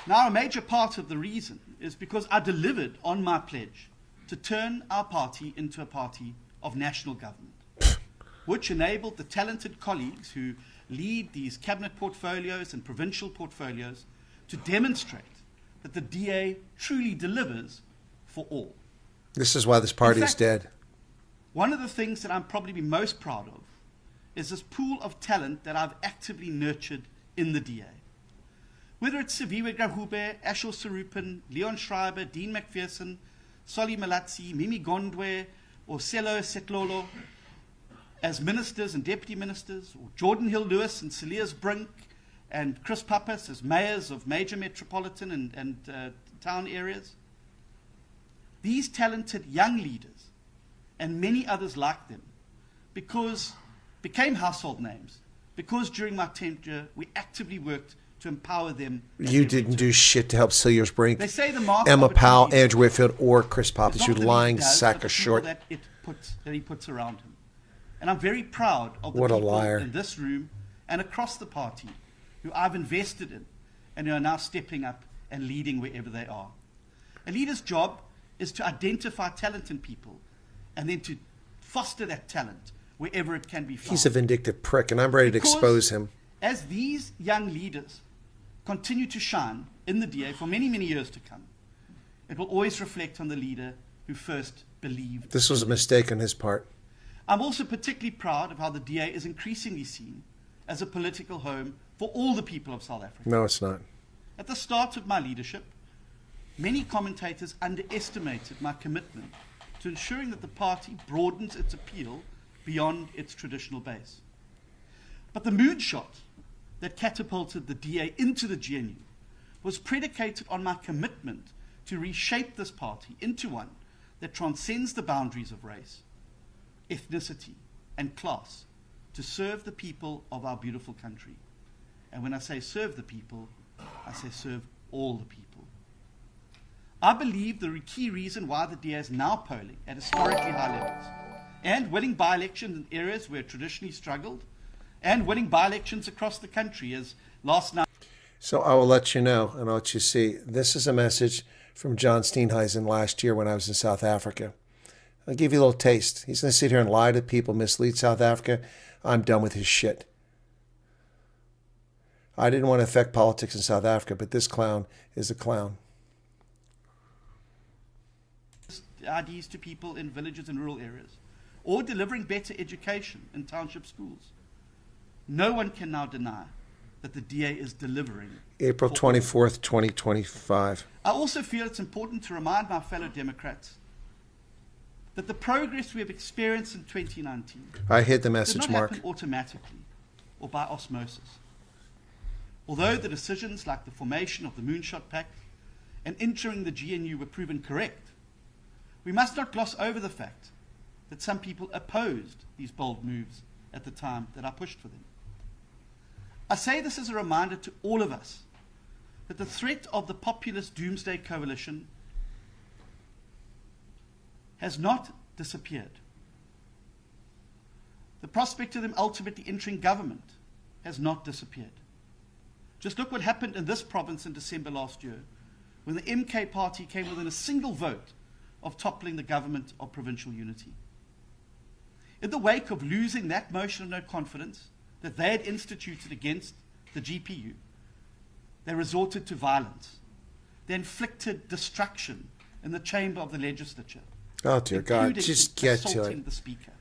F: Now, a major part of the reason is because I delivered on my pledge to turn our party into a party of national government, which enabled the talented colleagues who lead these cabinet portfolios and provincial portfolios to demonstrate that the DA truly delivers for all.
C: This is why this party is dead.
F: One of the things that I'm probably most proud of is this pool of talent that I've actively nurtured in the DA. Whether it's Siviwe Grahube, Ashel Sarupin, Leon Schreiber, Dean McPherson, Solly Malatsi, Mimi Gondwe, or Selo Setlolo as ministers and deputy ministers, or Jordan Hill-Lewis and Celias Brink, and Chris Pappas as mayors of major metropolitan and town areas. These talented young leaders, and many others like them, became household names, because during my tenure we actively worked to empower them.
C: You didn't do shit to help Celias Brink,
F: They say the mark
C: Emma
F: of a
C: Powell,
F: true leader
C: Andrew Whitfield, or Chris
F: is
C: Pappas.
F: not
C: You
F: the leader
C: lying
F: he does,
C: sack
F: but the
C: of
F: people
C: short.
F: that he puts around him. And I'm very proud of the
C: What a
F: people
C: liar.
F: in this room and across the party who I've invested in and who are now stepping up and leading wherever they are. A leader's job is to identify talent in people and then to foster that talent wherever it can be found.
C: He's a vindictive prick, and I'm ready to
F: Because
C: expose him.
F: As these young leaders continue to shine in the DA for many, many years to come, it will always reflect on the leader who first believed.
C: This was a mistake on his part.
F: I'm also particularly proud of how the DA is increasingly seen as a political home for all the people of South Africa.
C: No, it's not.
F: At the start of my leadership, many commentators underestimated my commitment to ensuring that the party broadens its appeal beyond its traditional base. But the moonshot that catapulted the DA into the GNU was predicated on my commitment to reshape this party into one that transcends the boundaries of race, ethnicity, and class to serve the people of our beautiful country. And when I say serve the people, I say serve all the people. I believe the key reason why the DA is now polling at historically high levels and winning by-elections in areas where it traditionally struggled and winning by-elections across the country as last night.
C: So I will let you know, and I'll let you see. This is a message from John Steenhuisen last year when I was in South Africa. I'll give you a little taste. He's going to sit here and lie to people, mislead South Africa. I'm done with his shit. I didn't want to affect politics in South Africa, but this clown is a clown.
F: IDs to people in villages and rural areas, or delivering better education in township schools. No one can now deny that the DA is delivering.
C: April 24th, 2025.
F: I also feel it's important to remind my fellow Democrats that the progress we have experienced in 2019
C: I hit the
F: did
C: message
F: not
C: mark.
F: happen automatically or by osmosis. Although the decisions like the formation of the Moonshot Pact and entering the GNU were proven correct, we must not gloss over the fact that some people opposed these bold moves at the time that I pushed for them. I say this as a reminder to all of us that the threat of the populist doomsday coalition has not disappeared. The prospect of them ultimately entering government has not disappeared. Just look what happened in this province in December last year, when the MK party came within a single vote of toppling the government of provincial unity. In the wake of losing that motion of no confidence that they had instituted against the GPU, they resorted to violence. They inflicted destruction in the chamber of the legislature.
C: Oh, dear God.
F: including
C: Just get to
F: assaulting
C: it.
F: the speaker.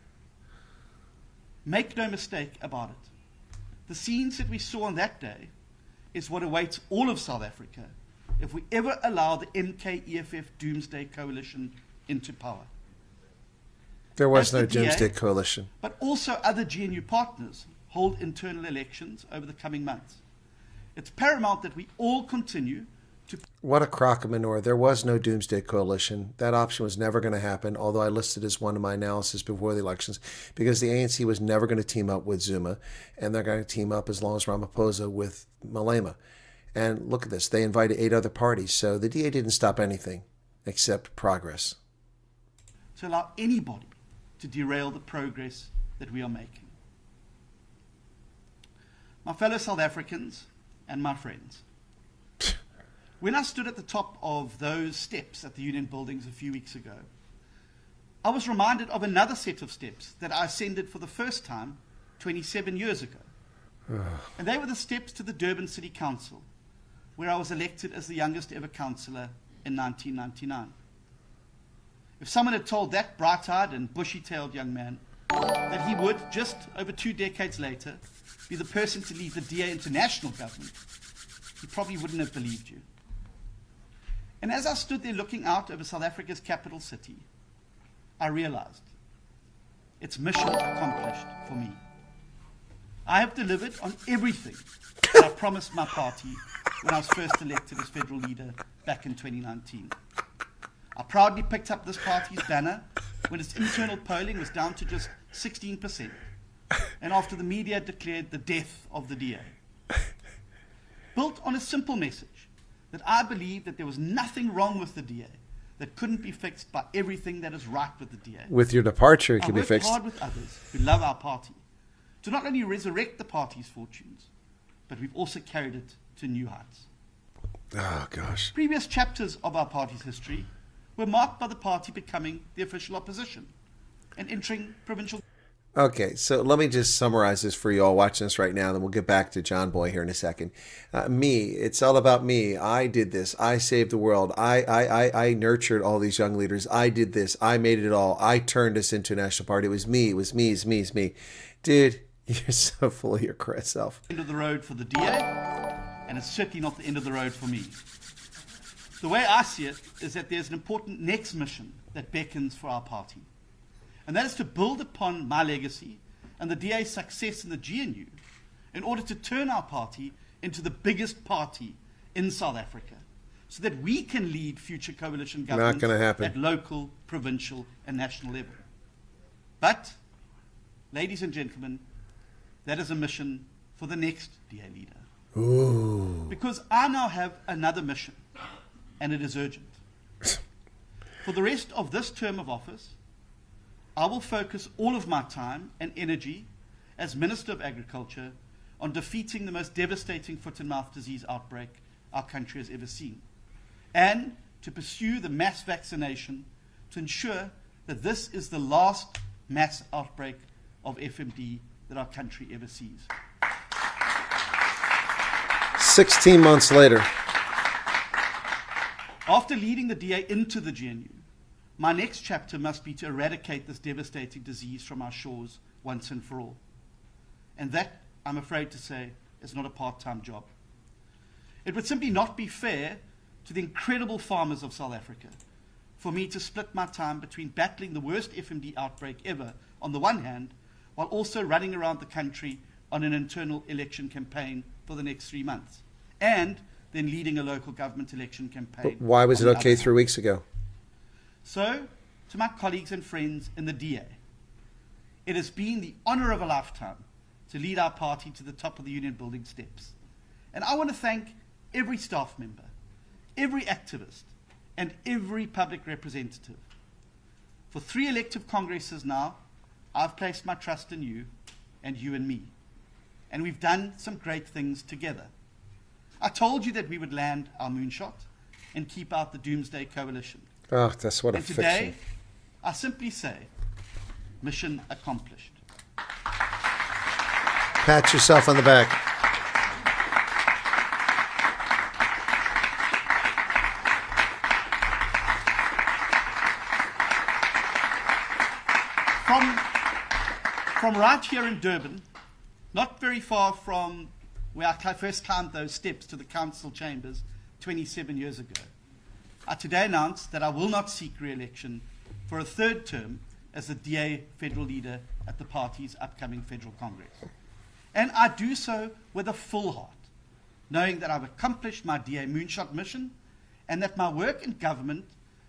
F: Make no mistake about it. The scenes that we saw on that day is what awaits all of South Africa if we ever allow the MK-EFF Doomsday Coalition into power.
C: There was
F: As
C: no
F: the DA
C: Doomsday Coalition.
F: But also other GNU partners hold internal elections over the coming months. It's paramount that we all continue to
C: What a crock of manure. There was no Doomsday Coalition. That option was never going to happen, although I listed as one of my analysis before the elections, because the ANC was never going to team up with Zuma, and they're going to team up as long as Ramaphosa with Malema. And look at this. They invited 8 other parties, so the DA didn't stop anything except progress.
F: allow anybody to derail the progress that we are making. My fellow South Africans and my friends, when I stood at the top of those steps at the Union buildings a few weeks ago, I was reminded of another set of steps that I ascended for the first time 27 years ago. And they were the steps to the Durban City Council, where I was elected as the youngest ever councillor in 1999. If someone had told that bright-eyed and bushy-tailed young man that he would, just over 2 decades later, be the person to lead the DA international government, he probably wouldn't have believed you. And as I stood there looking out over South Africa's capital city, I realized it's mission accomplished for me. I have delivered on everything that I promised my party when I was first elected as federal leader back in 2019. I proudly picked up this party's banner when its internal polling was down to just 16%, and after the media declared the death of the DA. Built on a simple message that I believed that there was nothing wrong with the DA that couldn't be fixed by everything that is right with the DA.
C: With your departure, it
F: I
C: can be
F: worked
C: fixed.
F: hard with others who love our party to not only resurrect the party's fortunes, but we've also carried it to new heights.
C: Oh, gosh.
F: Previous chapters of our party's history were marked by the party becoming the official opposition and entering provincial.
C: Okay, so let me just summarize this for you all watching this right now, then we'll get back to John Boy here in a second. It's all about me. I did this. I saved the world. I nurtured all these young leaders. I did this. I made it all. I turned us into a national party. It was me. It was me. It's me. It's me. Dude, you're so full of your crap self.
F: End of the road for the DA, and it's certainly not the end of the road for me. The way I see it is that there's an important next mission that beckons for our party. And that is to build upon my legacy and the DA's success in the GNU in order to turn our party into the biggest party in South Africa so that we can lead future coalition governments
C: gonna happen.
F: at local, provincial, and national level. But, ladies and gentlemen, that is a mission for the next DA leader.
C: Ooh.
F: Because I now have another mission, and it is urgent. For the rest of this term of office, I will focus all of my time and energy as Minister of Agriculture on defeating the most devastating foot-and-mouth disease outbreak our country has ever seen, and to pursue the mass vaccination to ensure that this is the last mass outbreak of FMD that our country ever sees.
C: 16 months later.
F: After leading the DA into the GNU, my next chapter must be to eradicate this devastating disease from our shores once and for all. And that, I'm afraid to say, is not a part-time job. It would simply not be fair to the incredible farmers of South Africa for me to split my time between battling the worst FMD outbreak ever on the one hand, while also running around the country on an internal election campaign for the next 3 months, and then leading a local government election campaign.
C: But why was it
F: on the
C: okay
F: other
C: 3 weeks ago?
F: So, to my colleagues and friends in the DA, it has been the honor of a lifetime to lead our party to the top of the union building steps. And I want to thank every staff member, every activist, and every public representative. For 3 elective congresses now, I've placed my trust in you and you in me. And we've done some great things together. I told you that we would land our moonshot and keep out the Doomsday Coalition.
C: Oh, that's what a
F: And today,
C: fiction.
F: I simply say, mission accomplished.
C: Pat yourself on the back.
F: From right here in Durban, not very far from where I first climbed those steps to the council chambers 27 years ago, I today announced that I will not seek re-election for a 3rd term as the DA federal leader at the party's upcoming federal congress. And I do so with a full heart, knowing that I've accomplished my DA moonshot mission and that my work in government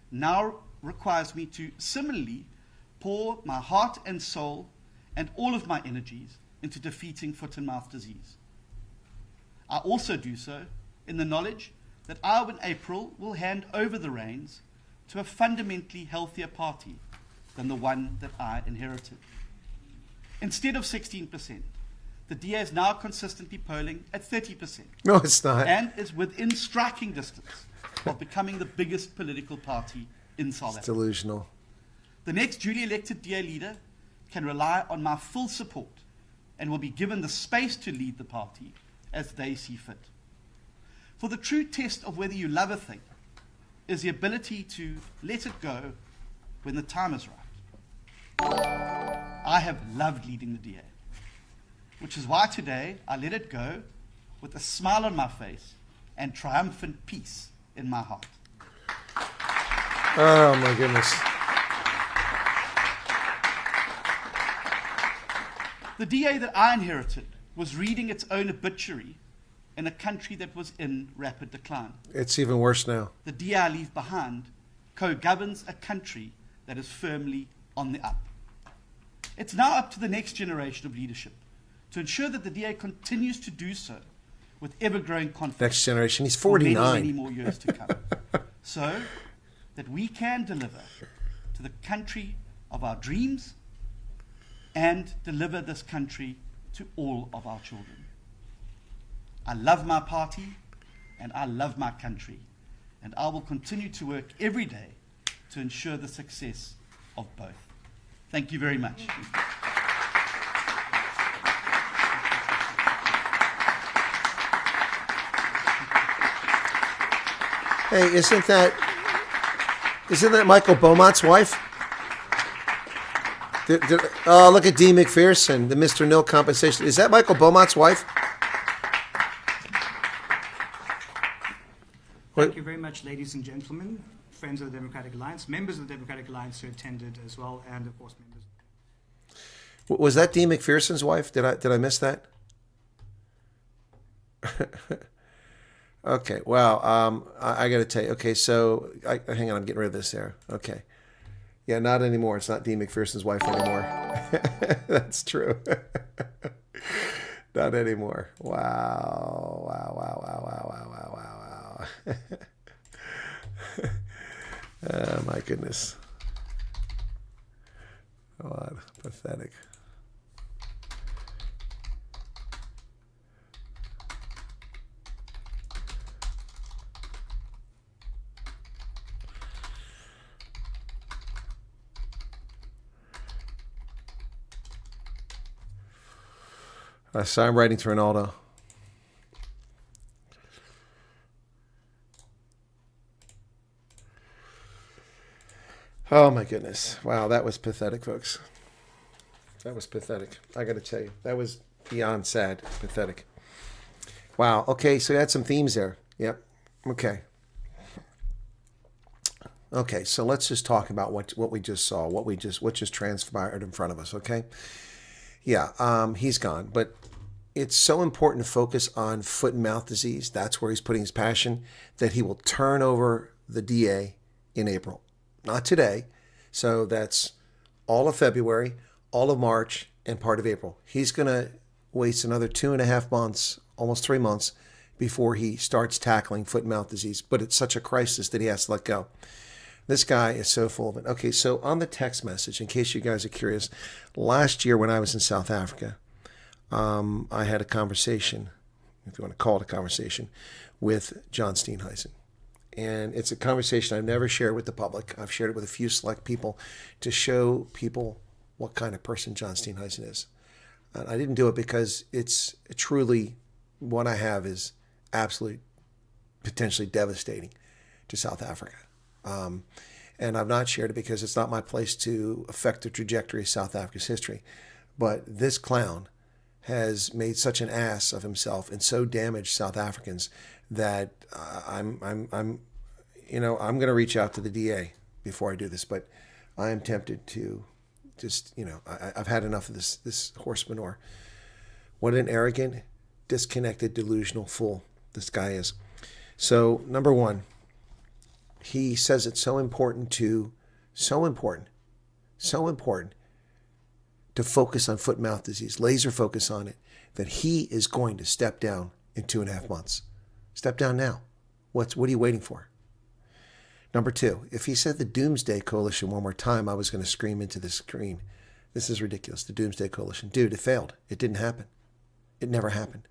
F: now requires me to similarly pour my heart and soul and all of my energies into defeating foot-and-mouth disease. I also do so in the knowledge that I, in April, will hand over the reins to a fundamentally healthier party than the one that I inherited. Instead of 16%, the DA is now consistently polling at 30%.
C: No, it's not.
F: And is within striking distance of becoming the biggest political party in South Africa.
C: Delusional.
F: The next duly elected DA leader can rely on my full support and will be given the space to lead the party as they see fit. For the true test of whether you love a thing is the ability to let it go when the time is right. I have loved leading the DA, which is why today I let it go with a smile on my face and triumphant peace in my heart.
C: Oh, my goodness.
F: The DA that I inherited was reading its own obituary in a country that was in rapid decline.
C: It's even worse now.
F: The DA I leave behind co-governs a country that is firmly on the up. It's now up to the next generation of leadership to ensure that the DA continues to do so with ever-growing confidence.
C: Next generation. He's
F: for many,
C: 49.
F: many more years to come. So that we can deliver to the country of our dreams and deliver this country to all of our children. I love my party and I love my country, and I will continue to work every day to ensure the success of both. Thank you very much.
C: Hey, isn't that Michael Beaumont's wife? Oh, look at Dee McPherson, the Mr. Nil compensation. Is that Michael Beaumont's wife?
E: Thank you very much, ladies and gentlemen, friends of the Democratic Alliance, members of the Democratic Alliance who attended as well, and of course members.
C: Was that Dee McPherson's wife? Did I miss that? Okay, well, I got to tell you. Okay, so hang on, I'm getting rid of this there. Okay, yeah, not anymore. It's not Dee McPherson's wife anymore. That's true. Not anymore. Wow, wow, wow, wow, wow, wow, wow, wow, wow. Oh my goodness. What pathetic. So I'm writing to Ronaldo. Oh my goodness. Wow, that was pathetic, folks. That was pathetic. I got to tell you. That was beyond sad. Pathetic. Wow. Okay, so we had some themes there. Yep. Okay. Okay, so let's just talk about what we just saw, what just transpired in front of us. Okay, yeah, he's gone, but it's so important to focus on foot and mouth disease. That's where he's putting his passion. That he will turn over the DA in April, not today. So that's all of February, all of March, and part of April. He's going to waste another 2.5 months, almost 3 months, before he starts tackling foot and mouth disease. But it's such a crisis that he has to let go. This guy is so full of it. Okay, so on the text message, in case you guys are curious, last year when I was in South Africa, I had a conversation, if you want to call it a conversation, with John Steenhuisen. And it's a conversation I've never shared with the public. I've shared it with a few select people to show people what kind of person John Steenhuisen is. And I didn't do it because it's truly, what I have is absolutely potentially devastating to South Africa. And I've not shared it because it's not my place to affect the trajectory of South Africa's history. But this clown has made such an ass of himself and so damaged South Africans that I'm going to reach out to the DA before I do this. But I am tempted to just, I've had enough of this horse manure. What an arrogant, disconnected, delusional fool this guy is. So, number one, he says it's so important to focus on foot and mouth disease, laser focus on it, that he is going to step down in 2.5 months. Step down now. What are you waiting for? Number two, if he said the Doomsday Coalition one more time, I was going to scream into the screen. This is ridiculous. The Doomsday Coalition. Dude, it failed. It didn't happen. It never happened.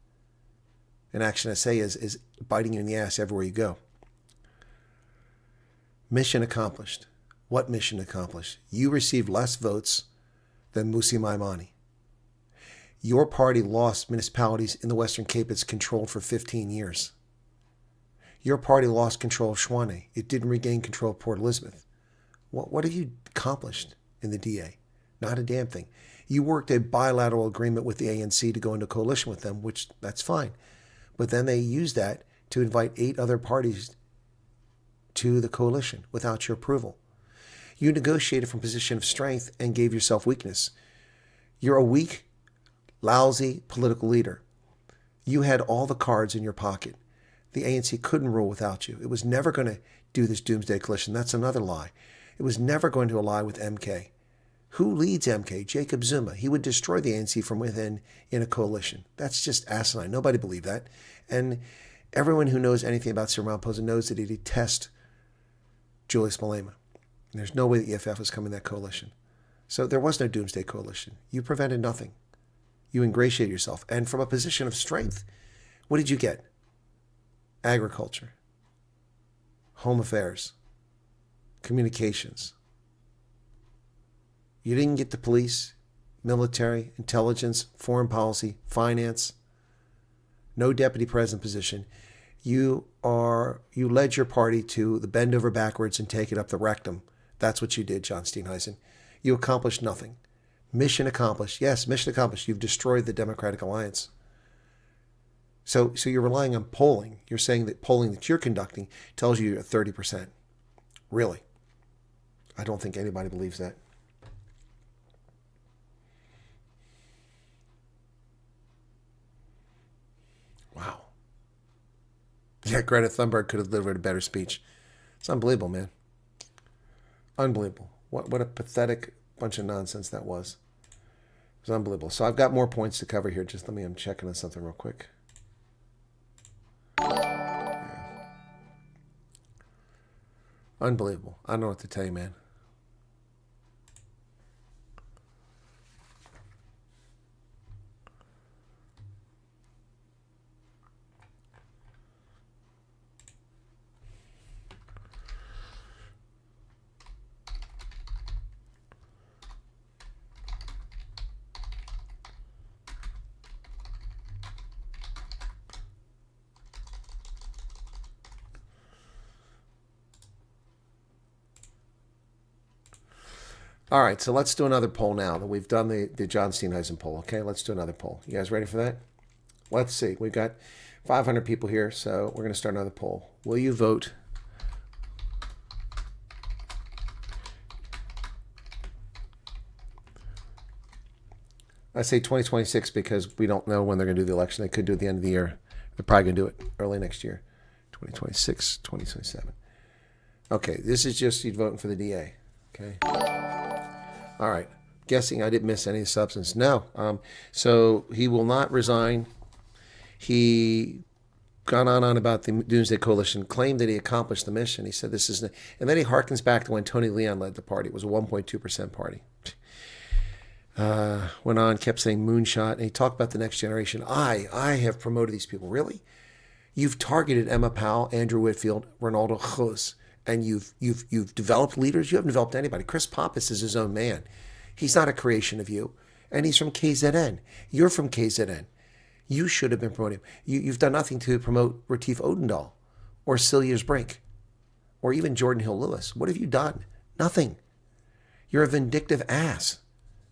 C: An action I say is biting you in the ass everywhere you go. Mission accomplished. What mission accomplished? You received less votes than Musi Maimane. Your party lost municipalities in the Western Cape it's controlled for 15 years. Your party lost control of Tshwane. It didn't regain control of Port Elizabeth. What have you accomplished in the DA? Not a damn thing. You worked a bilateral agreement with the ANC to go into coalition with them, which that's fine. But then they used that to invite 8 other parties to the coalition without your approval. You negotiated from a position of strength and gave yourself weakness. You're a weak, lousy political leader. You had all the cards in your pocket. The ANC couldn't rule without you. It was never going to do this Doomsday Coalition. That's another lie. It was never going to ally with MK. Who leads MK? Jacob Zuma. He would destroy the ANC from within in a coalition. That's just asinine. Nobody believed that. And everyone who knows anything about Cyril Ramaphosa knows that he detests Julius Malema. And there's no way the EFF was coming in that coalition. So there was no Doomsday Coalition. You prevented nothing. You ingratiated yourself. And from a position of strength, what did you get? Agriculture, home affairs, communications. You didn't get the police, military, intelligence, foreign policy, finance, no deputy president position. You led your party to the bend over backwards and take it up the rectum. That's what you did, John Steenhuisen. You accomplished nothing. Mission accomplished. Yes, mission accomplished. You've destroyed the Democratic Alliance. So you're relying on polling. You're saying that polling that you're conducting tells you you're at 30%. Really? I don't think anybody believes that. Wow. Yeah, Greta Thunberg could have delivered a better speech. It's unbelievable, man. Unbelievable. What a pathetic bunch of nonsense that was. It was unbelievable. So I've got more points to cover here. Just I'm checking on something real quick. Yeah. Unbelievable. I don't know what to tell you, man. All right, so let's do another poll now that we've done the John Steenhuisen poll. Okay, let's do another poll. You guys ready for that? Let's see. We've got 500 people here, so we're going to start another poll. Will you vote I say 2026 because we don't know when they're going to do the election. They could do it at the end of the year. They're probably going to do it early next year. 2026, 2027. Okay, this is just you voting for the DA. Okay. All right. Guessing I didn't miss any substance. No. So he will not resign. He gone on about the Doomsday Coalition, claimed that he accomplished the mission. He said this is, and then he harkens back to when Tony Leon led the party. It was a 1.2% party. Went on, kept saying moonshot, and he talked about the next generation. I have promoted these people. Really? You've targeted Emma Powell, Andrew Whitfield, Ronaldo Cruz, and you've developed leaders. You haven't developed anybody. Chris Pappas is his own man. He's not a creation of you, and he's from KZN. You're from KZN. You should have been promoting him. You've done nothing to promote Retief Odendaal or Celia's Brink or even Jordan Hill Lewis. What have you done? Nothing. You're a vindictive ass.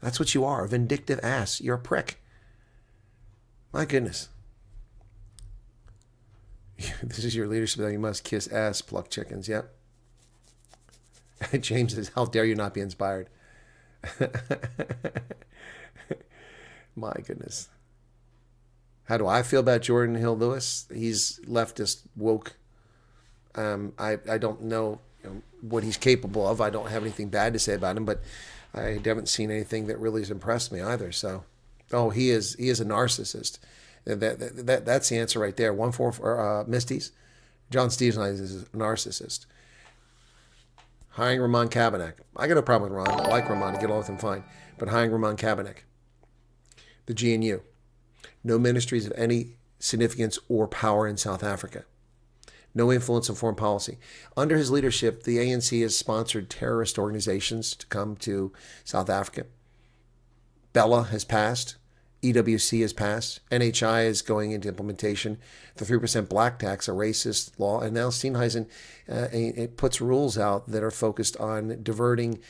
C: That's what you are, a vindictive ass. You're a prick. My goodness. This is your leadership that you must kiss ass, pluck chickens. Yep. James says, how dare you not be inspired? My goodness. How do I feel about Jordan Hill Lewis? He's leftist woke. I don't know, what he's capable of. I don't have anything bad to say about him, but I haven't seen anything that really has impressed me either. So, he is a narcissist. That's the answer right there. 1-4 for Misty's. John Steenhuisen is a narcissist. Hiring Ramon Kabanek. I got no problem with Ron. I like Ramon. I get along with him fine. But hiring Ramon Kabanek. The GNU. No ministries of any significance or power in South Africa. No influence on foreign policy. Under his leadership, the ANC has sponsored terrorist organizations to come to South Africa. Bella has passed. EWC has passed. NHI is going into implementation. The 3% black tax, a racist law. And now Steenhuisen it puts rules out that are focused on diverting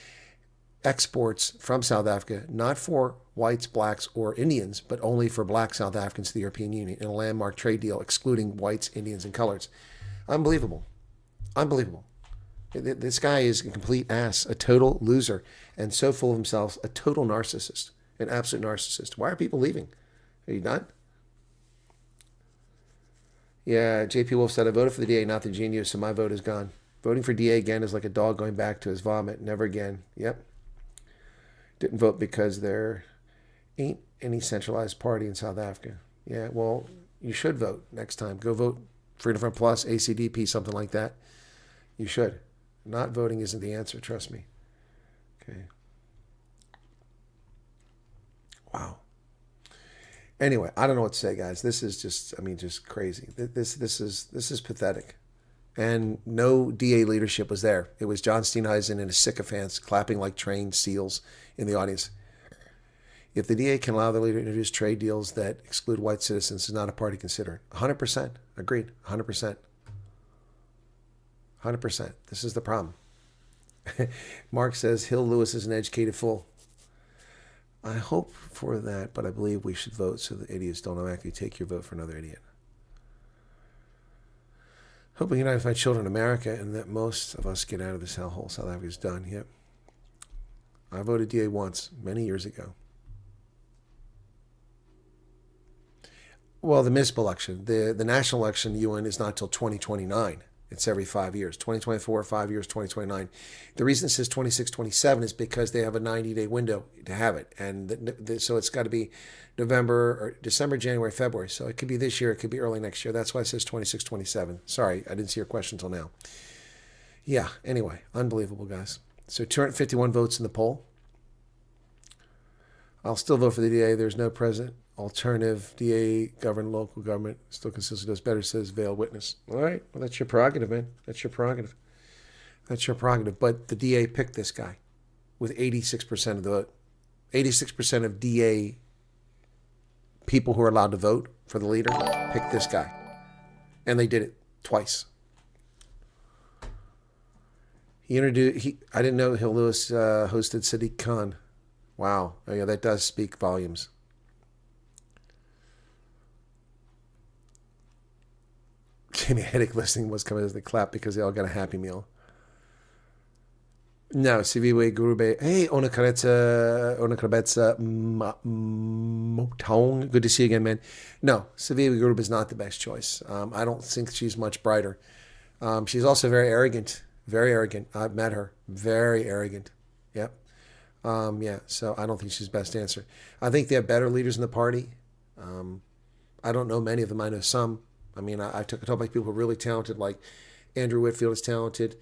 C: exports from South Africa, not for whites, blacks, or Indians, but only for black South Africans to the European Union in a landmark trade deal excluding whites, Indians, and coloreds. Unbelievable. Unbelievable. This guy is a complete ass, a total loser, and so full of himself, a total narcissist, an absolute narcissist. Why are people leaving? Are you done? Yeah, JP Wolf said, I voted for the DA, not the GNU, so my vote is gone. Voting for DA again is like a dog going back to his vomit. Never again. Yep. Didn't vote because there ain't any centralized party in South Africa. Yeah, well, you should vote next time. Go vote Freedom Front Plus, ACDP, something like that. You should. Not voting isn't the answer, trust me. Okay. Wow. Anyway, I don't know what to say, guys. This is just crazy. This is pathetic. And no DA leadership was there. It was John Steenhuisen and his sycophants clapping like trained seals in the audience. If the DA can allow the leader to introduce trade deals that exclude white citizens, is not a party considered. 100%. Agreed. 100%. 100%. This is the problem. Mark says, Hill Lewis is an educated fool. I hope for that, but I believe we should vote so that idiots don't automatically take your vote for another idiot. Hoping United Fight Children in America and that most of us get out of this hellhole. South Africa's done. Yep. I voted DA once, many years ago. Well, the municipal election, the national election, UN, is not until 2029. It's every 5 years. 2024, 5 years, 2029. The reason it says 26, 27 is because they have a 90-day window to have it. And so it's got to be November or December, January, February. So it could be this year. It could be early next year. That's why it says 26, 27. Sorry, I didn't see your question until now. Yeah, anyway, unbelievable, guys. So 251 votes in the poll. I'll still vote for the DA. There's no president. Alternative DA, govern local government, still consistently does better, says Veiled Witness. All right, well, that's your prerogative, man. That's your prerogative. That's your prerogative. But the DA picked this guy with 86% of the vote. 86% of DA people who are allowed to vote for the leader picked this guy. And they did it twice. I didn't know Hill Lewis hosted Sadiq Khan. Wow. Oh, yeah, that does speak volumes. Gave me a headache listening was coming as they clap because they all got a Happy Meal. No, Siviwe Gurube. Hey, Onakrebetsa Motong. Good to see you again, man. No, Siviwe Gurube is not the best choice. I don't think she's much brighter. She's also very arrogant. Very arrogant. I've met her. Very arrogant. Yep. Yeah, so I don't think she's the best answer. I think they have better leaders in the party. I don't know many of them. I know some. I mean, I talk about people who are really talented, like Andrew Whitfield is talented.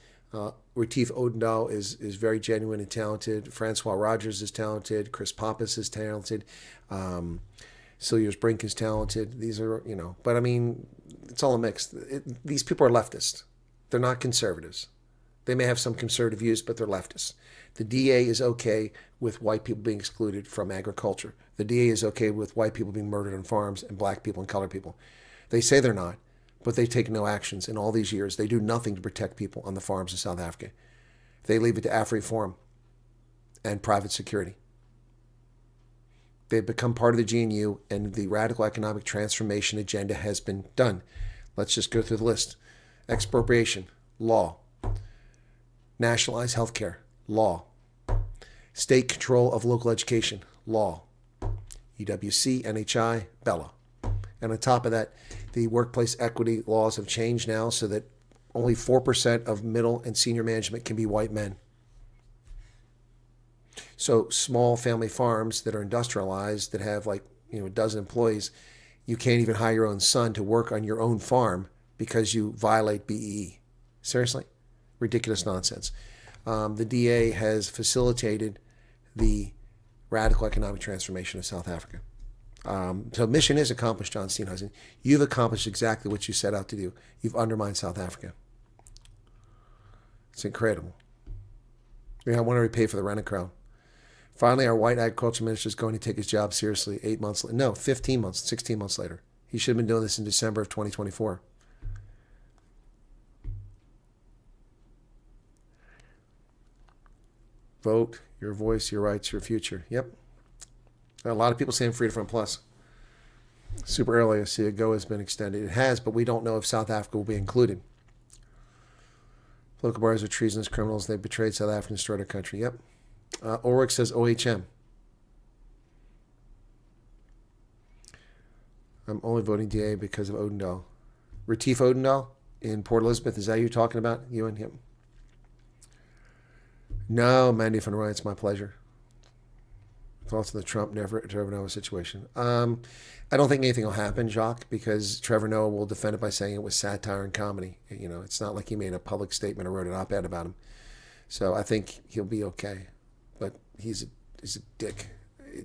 C: Retief Odendaal is very genuine and talented. Francois Rogers is talented. Chris Pappas is talented. Silius Brink is talented. These are, but I mean, it's all a mix. These people are leftists. They're not conservatives. They may have some conservative views, but they're leftists. The DA is okay with white people being excluded from agriculture. The DA is okay with white people being murdered on farms and black people and colored people. They say they're not, but they take no actions. In all these years, they do nothing to protect people on the farms in South Africa. They leave it to AfriForum and private security. They've become part of the GNU, and the radical economic transformation agenda has been done. Let's just go through the list. Expropriation, law. Nationalize healthcare, law. State control of local education, law. UWC, NHI, Bella. And on top of that, the workplace equity laws have changed now so that only 4% of middle and senior management can be white men. So small family farms that are industrialized, that have like, a dozen employees, you can't even hire your own son to work on your own farm because you violate BEE. Seriously? Ridiculous nonsense. The DA has facilitated the radical economic transformation of South Africa. So mission is accomplished, John Steenhuisen. You've accomplished exactly what you set out to do. You've undermined South Africa. It's incredible. I want to repay for the rent-a-crown. Finally, our white agriculture minister is going to take his job seriously 8 months later. No, 15 months, 16 months later. He should have been doing this in December of 2024. Vote, your voice, your rights, your future. Yep. A lot of people saying Freedom Front Plus. Super early, I see a go has been extended. It has, but we don't know if South Africa will be included. Political parties are treasonous criminals. They betrayed South Africa and destroyed our country. Yep. Ulrich says OHM. I'm only voting DA because of Odendaal. Retief Odendaal in Port Elizabeth. Is that who you're talking about? Ewan? Yep. No, Mandy from the right. It's my pleasure. Thoughts on the Trump Trevor Noah situation? I don't think anything will happen, Jacques, because Trevor Noah will defend it by saying it was satire and comedy. It's not like he made a public statement or wrote an op-ed about him. So I think he'll be okay. But he's a dick.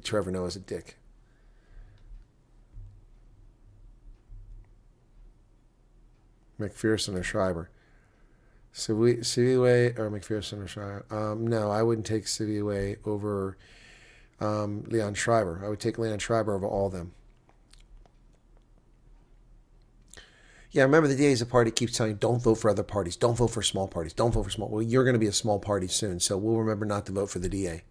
C: Trevor Noah's a dick. McPherson or Schreiber? Siviwe or McPherson or Schreiber? No, I wouldn't take Siviwe over Leon Schreiber. I would take Leon Schreiber over all of them. Yeah, remember the days of party keeps telling you, don't vote for other parties. Don't vote for small parties. Don't vote for small. Well, you're going to be a small party soon, so we'll remember not to vote for the DA.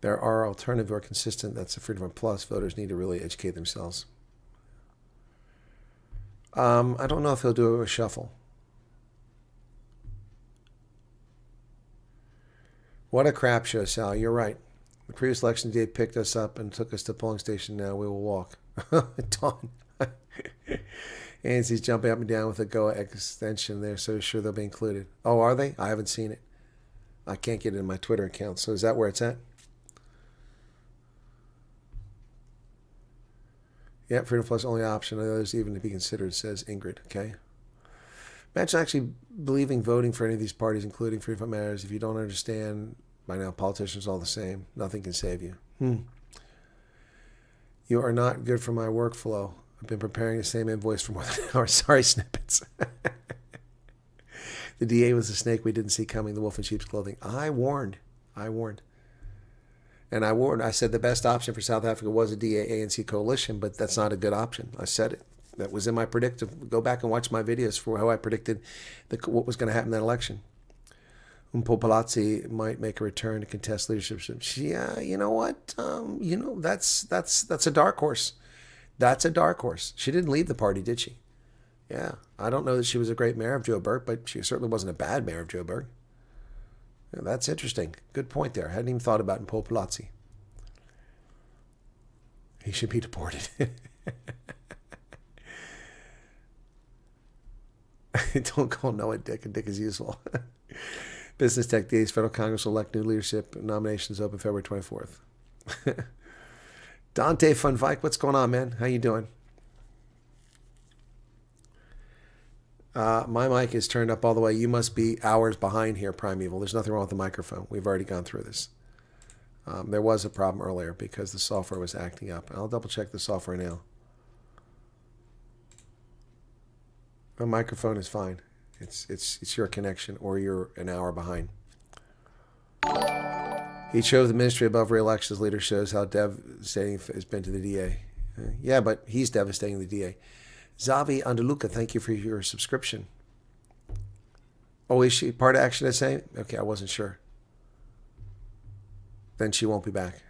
C: There are alternatives who are consistent. That's the Freedom Plus. Voters need to really educate themselves. I don't know if he'll do a shuffle. What a crap show, Sal. You're right. The previous election day picked us up and took us to the polling station. Now we will walk. Dawn. Ansley's jumping up and down with a GOA extension. They're so sure they'll be included. Oh, are they? I haven't seen it. I can't get it in my Twitter account. So is that where it's at? Yeah, Freedom Plus only option. Others even to be considered, says Ingrid. Okay. Imagine actually believing voting for any of these parties, including Freedom Matters. If you don't understand, by now politicians are all the same. Nothing can save you. You are not good for my workflow. I've been preparing the same invoice for more than an hour. Sorry, snippets. The DA was the snake we didn't see coming, the wolf in sheep's clothing. I warned. And I said the best option for South Africa was a DA-ANC coalition, but that's not a good option. I said it. That was in my predictive. Go back and watch my videos for how I predicted what was going to happen in that election. Palazzi might make a return to contest leadership. Yeah, you know what? That's a dark horse. That's a dark horse. She didn't leave the party, did she? Yeah. I don't know that she was a great mayor of Joburg, but she certainly wasn't a bad mayor of Joburg. That's interesting. Good point there. I hadn't even thought about Popolazzi. He should be deported. Don't call Noah Dick, and Dick is useful. Business Tech Days, Federal Congress will elect new leadership. Nominations open February 24th. Dante Funvike, what's going on, man? How you doing? My mic is turned up all the way. You must be hours behind here, Primeval. There's nothing wrong with the microphone. We've already gone through this. There was a problem earlier because the software was acting up. I'll double check the software now. The microphone is fine. It's your connection, or you're an hour behind. He chose the ministry above re-elections. Leader shows how devastating it's been to the DA. Yeah, but he's devastating the DA. Zavi Andaluca, thank you for your subscription. Oh, is she part of Action SA? Okay, I wasn't sure. Then she won't be back.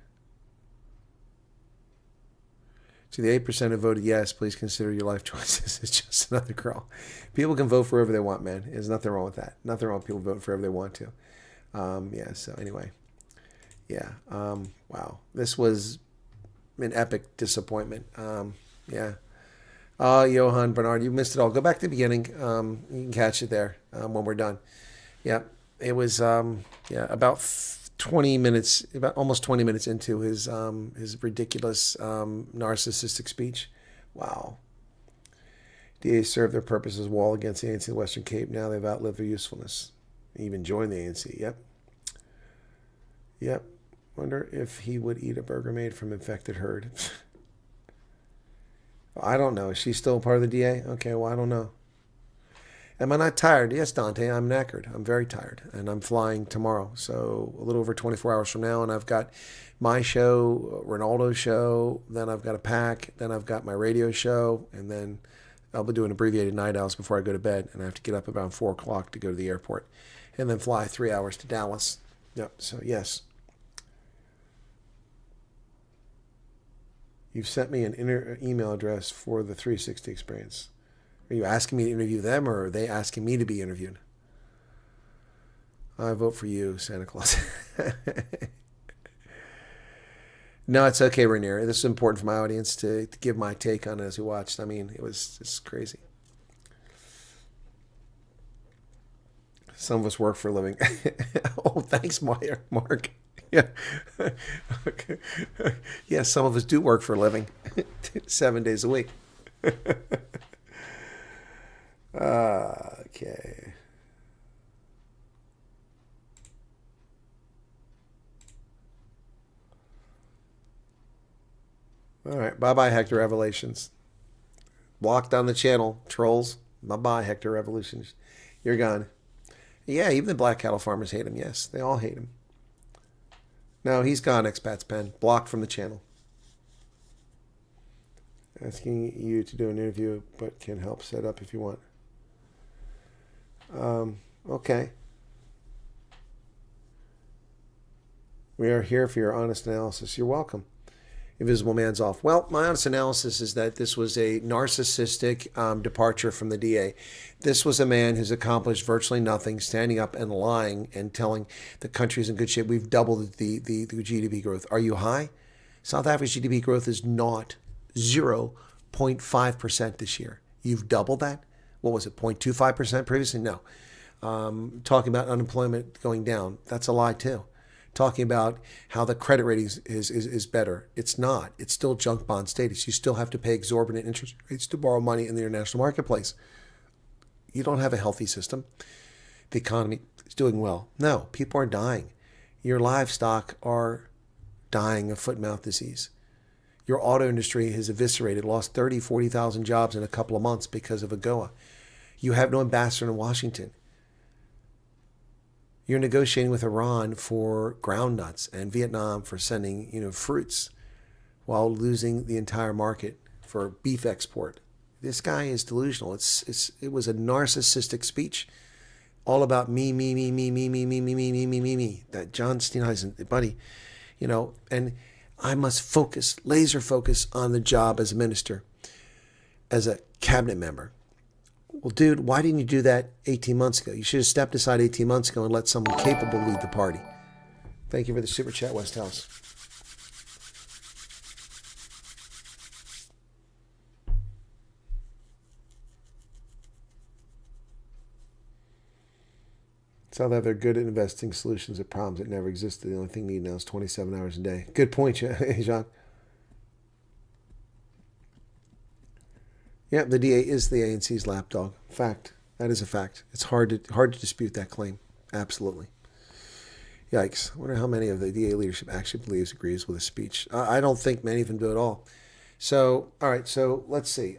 C: To the 8% who voted yes, please consider your life choices. It's just another girl. People can vote for whoever they want, man. There's nothing wrong with that. Nothing wrong with people voting for whoever they want to. Yeah, so anyway. Yeah, wow. This was an epic disappointment. Yeah. Johan Bernard, you missed it all. Go back to the beginning. You can catch it there when we're done. Yeah, it was about 20 minutes, about almost 20 minutes into his ridiculous narcissistic speech. Wow. DA served their purpose as wall against the ANC in the Western Cape. Now they've outlived their usefulness. Even joined the ANC. Yep. Wonder if he would eat a burger made from infected herd. I don't know. Is she still part of the DA? Okay, well, I don't know. Am I not tired? Yes, Dante, I'm knackered. I'm very tired, and I'm flying tomorrow, so a little over 24 hours from now, and I've got my show, Ronaldo's show, then I've got a pack, then I've got my radio show, and then I'll be doing abbreviated night owls before I go to bed, and I have to get up about 4 o'clock to go to the airport, and then fly 3 hours to Dallas. Yep, so yes. You've sent me an email address for the 360 experience. Are you asking me to interview them, or are they asking me to be interviewed? I vote for you, Santa Claus. No, it's okay, Rainier. This is important for my audience to give my take on it as we watched. I mean, it was just crazy. Some of us work for a living. Oh, thanks, Mark. Yeah. Okay. Yeah, some of us do work for a living 7 days a week. Okay. All right. Bye-bye, Hector Revelations. Blocked on the channel. Trolls. Bye-bye, Hector Revelations. You're gone. Yeah, even the black cattle farmers hate him. Yes, they all hate him. No, he's gone, Expat's Pen. Blocked from the channel. Asking you to do an interview, but can help set up if you want. Okay. We are here for your honest analysis. You're welcome. Invisible Man's off. Well, my honest analysis is that this was a narcissistic departure from the DA. This was a man who's accomplished virtually nothing, standing up and lying and telling the country's in good shape. We've doubled the GDP growth. Are you high? South Africa's GDP growth is not 0.5% this year. You've doubled that? What was it, 0.25% previously? No. Talking about unemployment going down, that's a lie too. Talking about how the credit rating is better. It's not. It's still junk bond status. You still have to pay exorbitant interest rates to borrow money in the international marketplace. You don't have a healthy system. The economy is doing well. No, people are dying. Your livestock are dying of foot-and-mouth disease. Your auto industry has eviscerated, lost 30, 40,000 jobs in a couple of months because of AGOA. You have no ambassador in Washington. You're negotiating with Iran for ground nuts and Vietnam for sending, fruits, while losing the entire market for beef export. This guy is delusional. It was a narcissistic speech, all about me. That John Steenhuisen, buddy, and I must focus, laser focus on the job as a minister, as a cabinet member. Well, dude, why didn't you do that 18 months ago? You should have stepped aside 18 months ago and let someone capable lead the party. Thank you for the super chat, West House. South Africa, they're good at investing solutions at problems that never existed. The only thing needed now is 27 hours a day. Good point, Jean. Yeah, the DA is the ANC's lapdog. Fact. That is a fact. It's hard to dispute that claim. Absolutely. Yikes. I wonder how many of the DA leadership actually agrees with his speech. I don't think many of them do at all. So, all right, so let's see.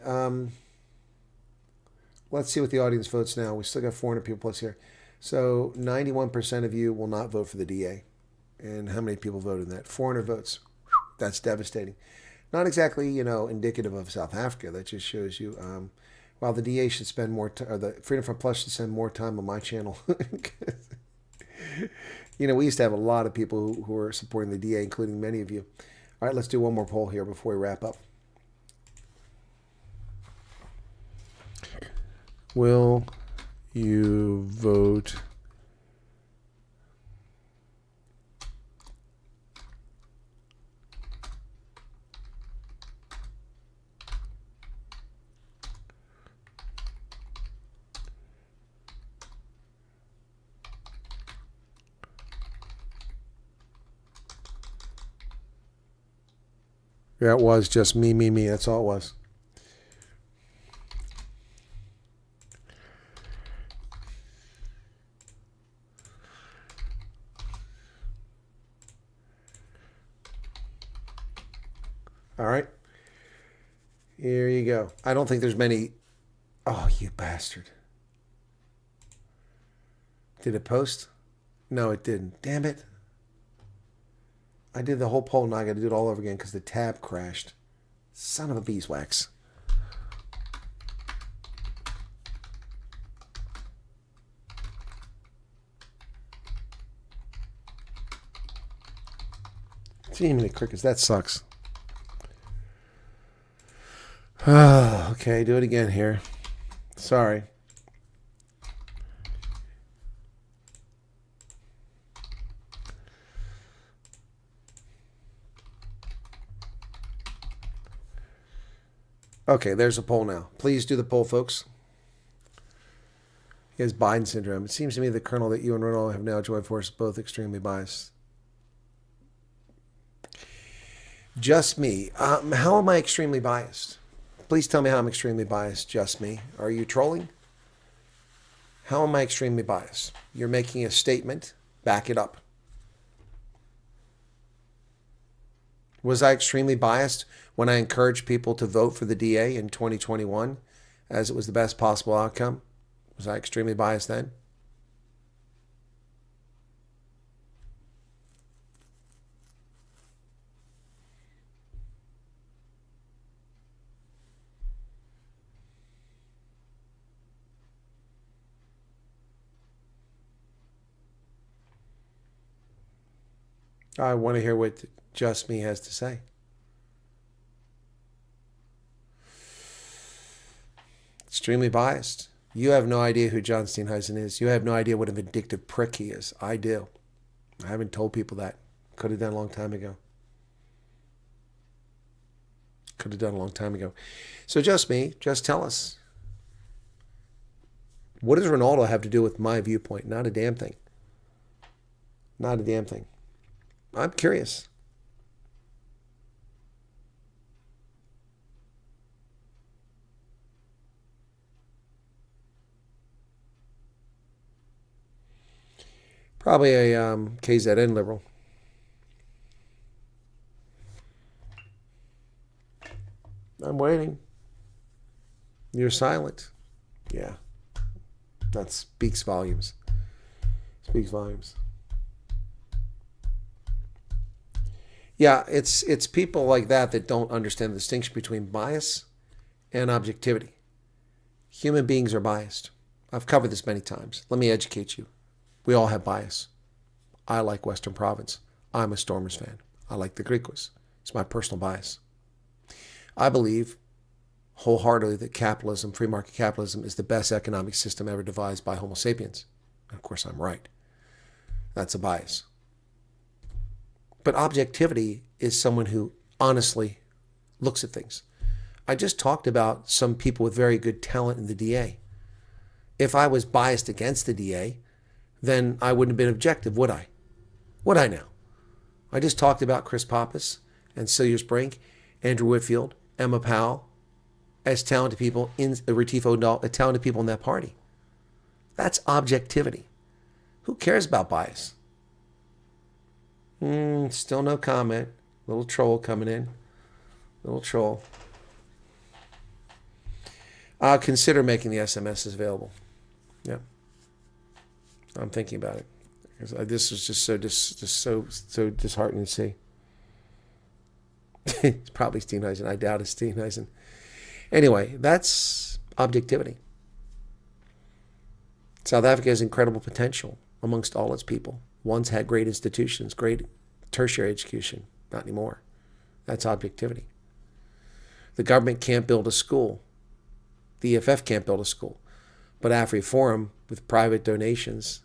C: Let's see what the audience votes now. We still got 400 people plus here. So 91% of you will not vote for the DA. And how many people voted in that? 400 votes. That's devastating. Not exactly, indicative of South Africa. That just shows you, while the DA should spend more time, or the Freedom Front Plus should spend more time on my channel. We used to have a lot of people who were supporting the DA, including many of you. All right, let's do one more poll here before we wrap up. Will you vote Yeah, it was just me. That's all it was. All right. Here you go. I don't think there's many. Oh, you bastard. Did it post? No, it didn't. Damn it. I did the whole poll, now I got to do it all over again because the tab crashed. Son of a beeswax. Too many crickets. That sucks. Okay, do it again here. Sorry. Okay, there's a poll now. Please do the poll, folks. He has Biden syndrome. It seems to me the Colonel that you and Ronald have now joined forces both extremely biased. Just me. How am I extremely biased? Please tell me how I'm extremely biased. Just me. Are you trolling? How am I extremely biased? You're making a statement. Back it up. Was I extremely biased when I encouraged people to vote for the DA in 2021 as it was the best possible outcome? Was I extremely biased then? I want to hear what Just Me has to say. Extremely biased. You have no idea who John Steenhuisen is. You have no idea what a vindictive prick he is. I do. I haven't told people that. Could have done a long time ago. Could have done a long time ago. So Just Me, just tell us. What does Ronaldo have to do with my viewpoint? Not a damn thing. Not a damn thing. I'm curious. Probably a KZN liberal. I'm waiting. You're silent. Yeah. That speaks volumes. Speaks volumes. Yeah, it's people like that that don't understand the distinction between bias and objectivity. Human beings are biased. I've covered this many times. Let me educate you. We all have bias. I like Western Province. I'm a Stormers fan. I like the Griquas. It's my personal bias. I believe wholeheartedly that capitalism, free market capitalism, is the best economic system ever devised by Homo sapiens. And of course, I'm right. That's a bias. But objectivity is someone who honestly looks at things. I just talked about some people with very good talent in the DA. If I was biased against the DA, then I wouldn't have been objective, would I? Would I now? I just talked about Chris Pappas and Cilliers Brink, Andrew Whitfield, Emma Powell, as talented people in Retief O'Donnell, talented people in that party. That's objectivity. Who cares about bias? Still no comment. Little troll coming in. Little troll. Consider making the SMSs available. Yeah. I'm thinking about it. This is just so disheartening to see. It's probably Steenhuisen. I doubt it's Steenhuisen. Anyway, that's objectivity. South Africa has incredible potential amongst all its people. Once had great institutions, great tertiary education. Not anymore. That's objectivity. The government can't build a school. The EFF can't build a school. But AfriForum, with private donations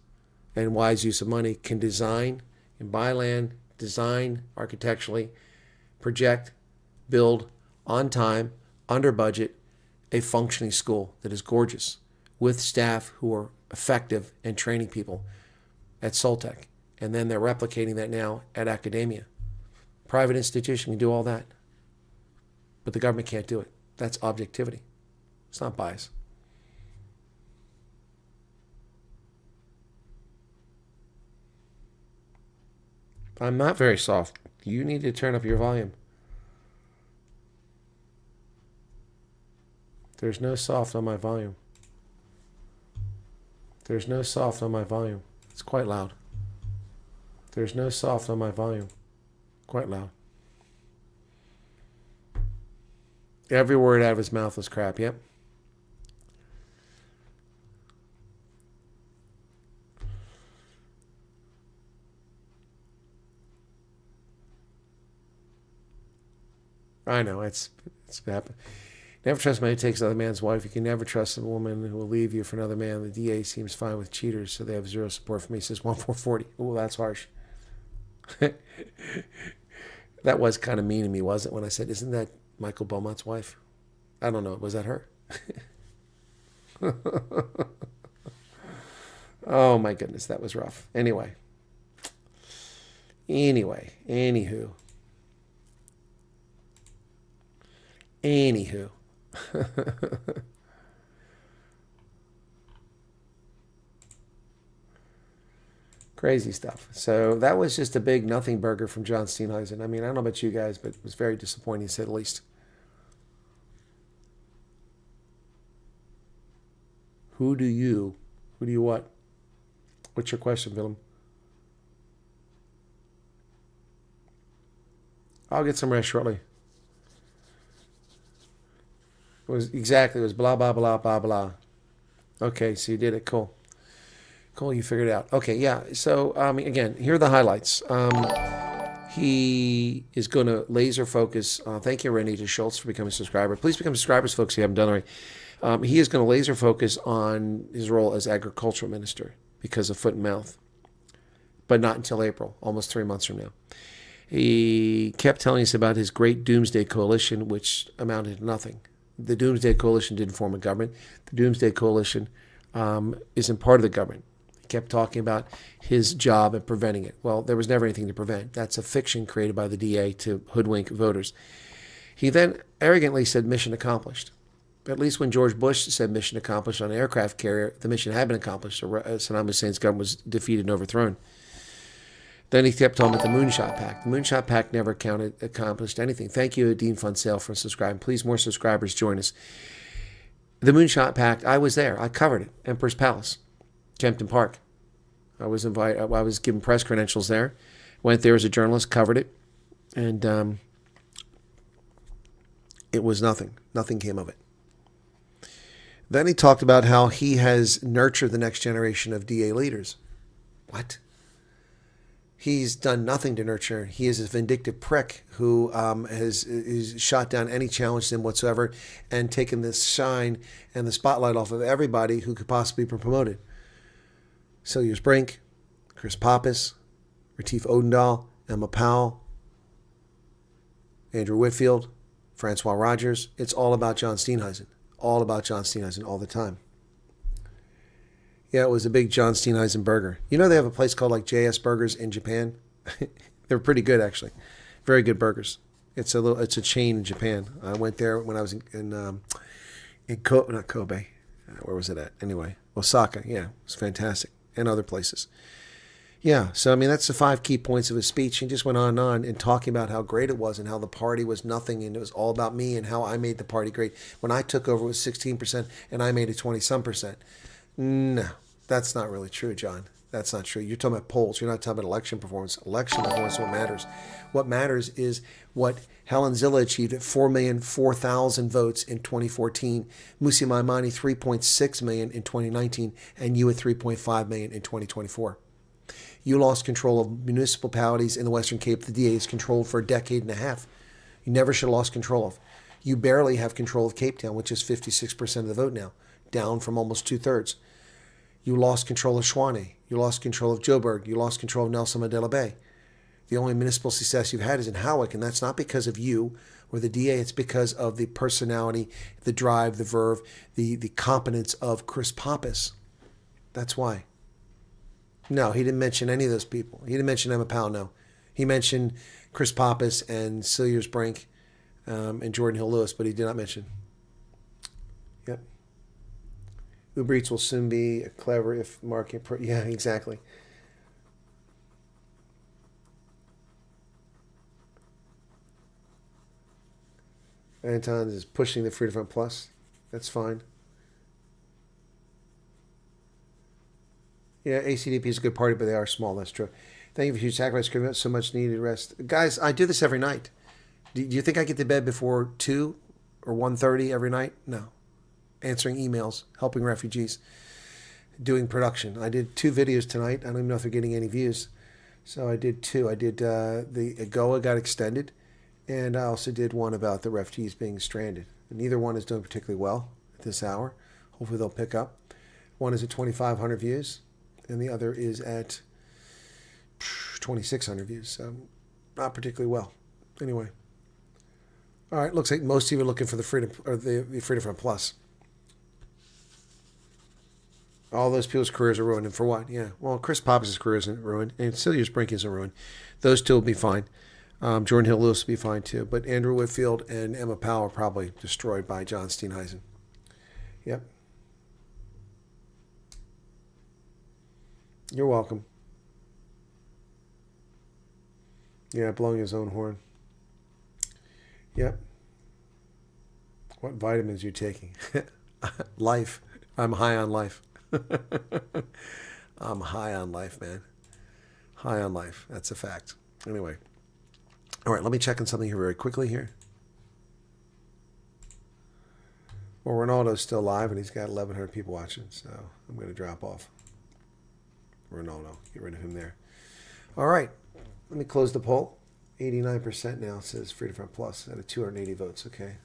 C: and wise use of money, can design and buy land, design architecturally, project, build on time, under budget, a functioning school that is gorgeous with staff who are effective and training people at Soltec. And then they're replicating that now at academia. Private institution can do all that. But the government can't do it. That's objectivity. It's not bias. I'm not very soft. You need to turn up your volume. There's no soft on my volume. There's no soft on my volume. It's quite loud. There's no soft on my volume. Quite loud. Every word out of his mouth was crap. Yep. I know, it's happened. Never trust a man who takes another man's wife. You can never trust a woman who will leave you for another man. The DA seems fine with cheaters, so they have zero support for me. Says 1440. Oh, that's harsh. That was kind of mean to me, wasn't it, when I said, isn't that Michael Beaumont's wife? I don't know. Was that her? Oh, my goodness. That was rough. Anyway. Anywho. Crazy stuff. So that was just a big nothing burger from John Steenhuisen. I mean, I don't know about you guys, but it was very disappointing, to say the least. Who do you what? What's your question, Willem? I'll get some rest shortly. It was blah, blah, blah, blah, blah. Okay, so you did it. Cool. Cool, you figured it out. Okay, yeah. So, again, here are the highlights. He is going to laser focus. Thank you, Renita Schultz, for becoming a subscriber. Please become subscribers, folks, if you haven't done already. He is going to laser focus on his role as agricultural minister because of foot and mouth, but not until April, almost 3 months from now. He kept telling us about his great doomsday coalition, which amounted to nothing. The Doomsday Coalition didn't form a government. The Doomsday Coalition isn't part of the government. He kept talking about his job at preventing it. Well, there was never anything to prevent. That's a fiction created by the DA to hoodwink voters. He then arrogantly said mission accomplished. At least when George Bush said mission accomplished on an aircraft carrier, the mission had been accomplished. Saddam Hussein's government was defeated and overthrown. Then he kept talking about the Moonshot Pact. The Moonshot Pact never accomplished anything. Thank you, Dean Funsale, for subscribing. Please, more subscribers join us. The Moonshot Pact, I was there. I covered it. Emperor's Palace, Kempton Park. I was invited. I was given press credentials there. Went there as a journalist, covered it, and it was nothing. Nothing came of it. Then he talked about how he has nurtured the next generation of DA leaders. What? He's done nothing to nurture. He is a vindictive prick who has shot down any challenge to him whatsoever and taken the shine and the spotlight off of everybody who could possibly be promoted. Celius Brink, Chris Pappas, Retief Odendaal, Emma Powell, Andrew Whitfield, Francois Rogers. It's all about John Steenhuisen. All about John Steenhuisen all the time. Yeah, it was a big John Steenhuisen burger. You know they have a place called like JS Burgers in Japan? They're pretty good, actually. Very good burgers. It's a chain in Japan. I went there when I was not Kobe. Where was it at? Anyway, Osaka. Yeah, it was fantastic. And other places. Yeah, so I mean, that's the 5 key points of his speech. He just went on and on and talking about how great it was and how the party was nothing and it was all about me and how I made the party great. When I took over, it was 16% and I made it 20-some%. No, that's not really true, John. That's not true. You're talking about polls. You're not talking about election performance. Election performance is what matters. What matters is what Helen Zilla achieved at 4,004,000 votes in 2014, Musi Maimani 3.6 million in 2019, and you at 3.5 million in 2024. You lost control of municipalities in the Western Cape the DA has controlled for a decade and a half. You never should have lost control of. You barely have control of Cape Town, which is 56% of the vote now, down from almost 2/3. You lost control of Schwane. You lost control of Joburg. You lost control of Nelson Mandela Bay. The only municipal success you've had is in Howick, and that's not because of you or the DA. It's because of the personality, the drive, the verve, the competence of Chris Pappas. That's why. No, he didn't mention any of those people. He didn't mention Emma Powell, no. He mentioned Chris Pappas and Celius Brink and Jordan Hill-Lewis, but he did not mention. Yep. Uber Eats will soon be clever if market... Yeah, exactly. Anton is pushing the Freedom Front Plus. That's fine. Yeah, ACDP is a good party, but they are small. That's true. Thank you for huge sacrifice, giving us so much needed rest. Guys, I do this every night. Do you think I get to bed before 2 or 1:30 every night? No. Answering emails, helping refugees, doing production. I did 2 videos tonight. I don't even know if they're getting any views. So I did 2. I did the AGOA got extended, and I also did one about the refugees being stranded. And neither one is doing particularly well at this hour. Hopefully they'll pick up. One is at 2,500 views, and the other is at 2,600 views. So not particularly well. Anyway. All right, looks like most of you are looking for the Freedom or the Freedom Front Plus. All those people's careers are ruined, and for what? Yeah. Well, Chris Pappas' career isn't ruined, and Celius Brink isn't ruined. Those 2 will be fine. Jordan Hill-Lewis will be fine too. But Andrew Whitfield and Emma Powell are probably destroyed by John Steenhuisen. Yep. You're welcome. Yeah, blowing his own horn. Yep. What vitamins are you taking? Life. I'm high on life. I'm high on life, man. High on life. That's a fact. Anyway. All right, let me check on something here very quickly here. Well, Ronaldo's still live, and he's got 1,100 people watching, so I'm going to drop off Ronaldo. Get rid of him there. All right. Let me close the poll. 89% now says Freedom Front Plus out of 280 votes. Okay.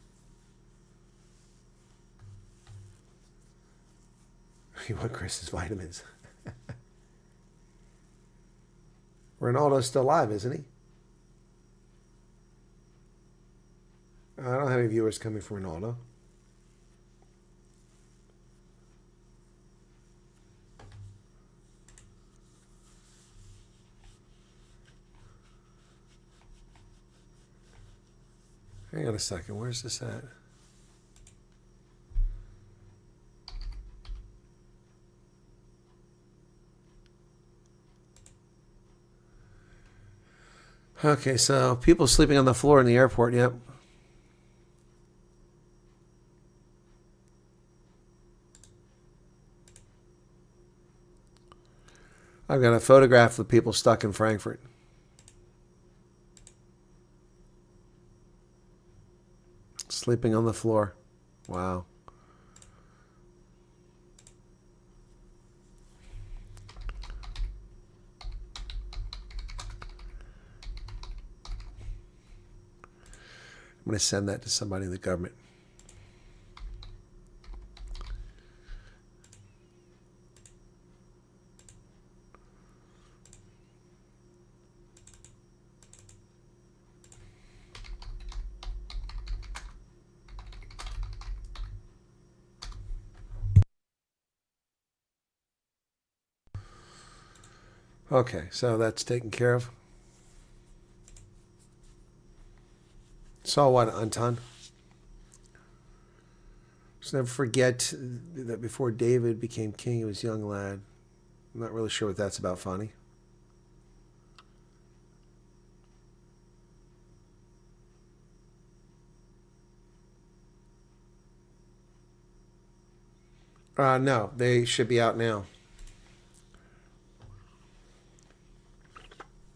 C: You want Chris's vitamins. Ronaldo's still alive, isn't he? I don't have any viewers coming from Ronaldo. Hang on a second. Where's this at? Okay, so people sleeping on the floor in the airport. Yep. I've got a photograph of people stuck in Frankfurt. Sleeping on the floor. Wow. I'm going to send that to somebody in the government. Okay, so that's taken care of. So what, Anton? Just never forget that before David became king, he was a young lad. I'm not really sure what that's about, Fonny. No, they should be out now.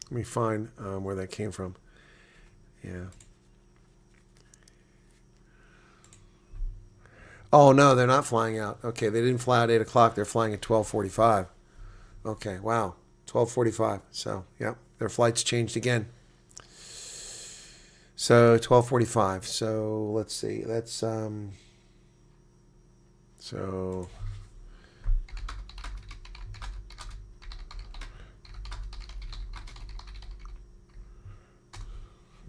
C: Let me find where that came from. Yeah. Oh, no, they're not flying out. Okay, they didn't fly out 8 o'clock. They're flying at 12:45. Okay, wow. 12:45. So, yeah, their flights changed again. So, 12:45. So, let's see. That's, so...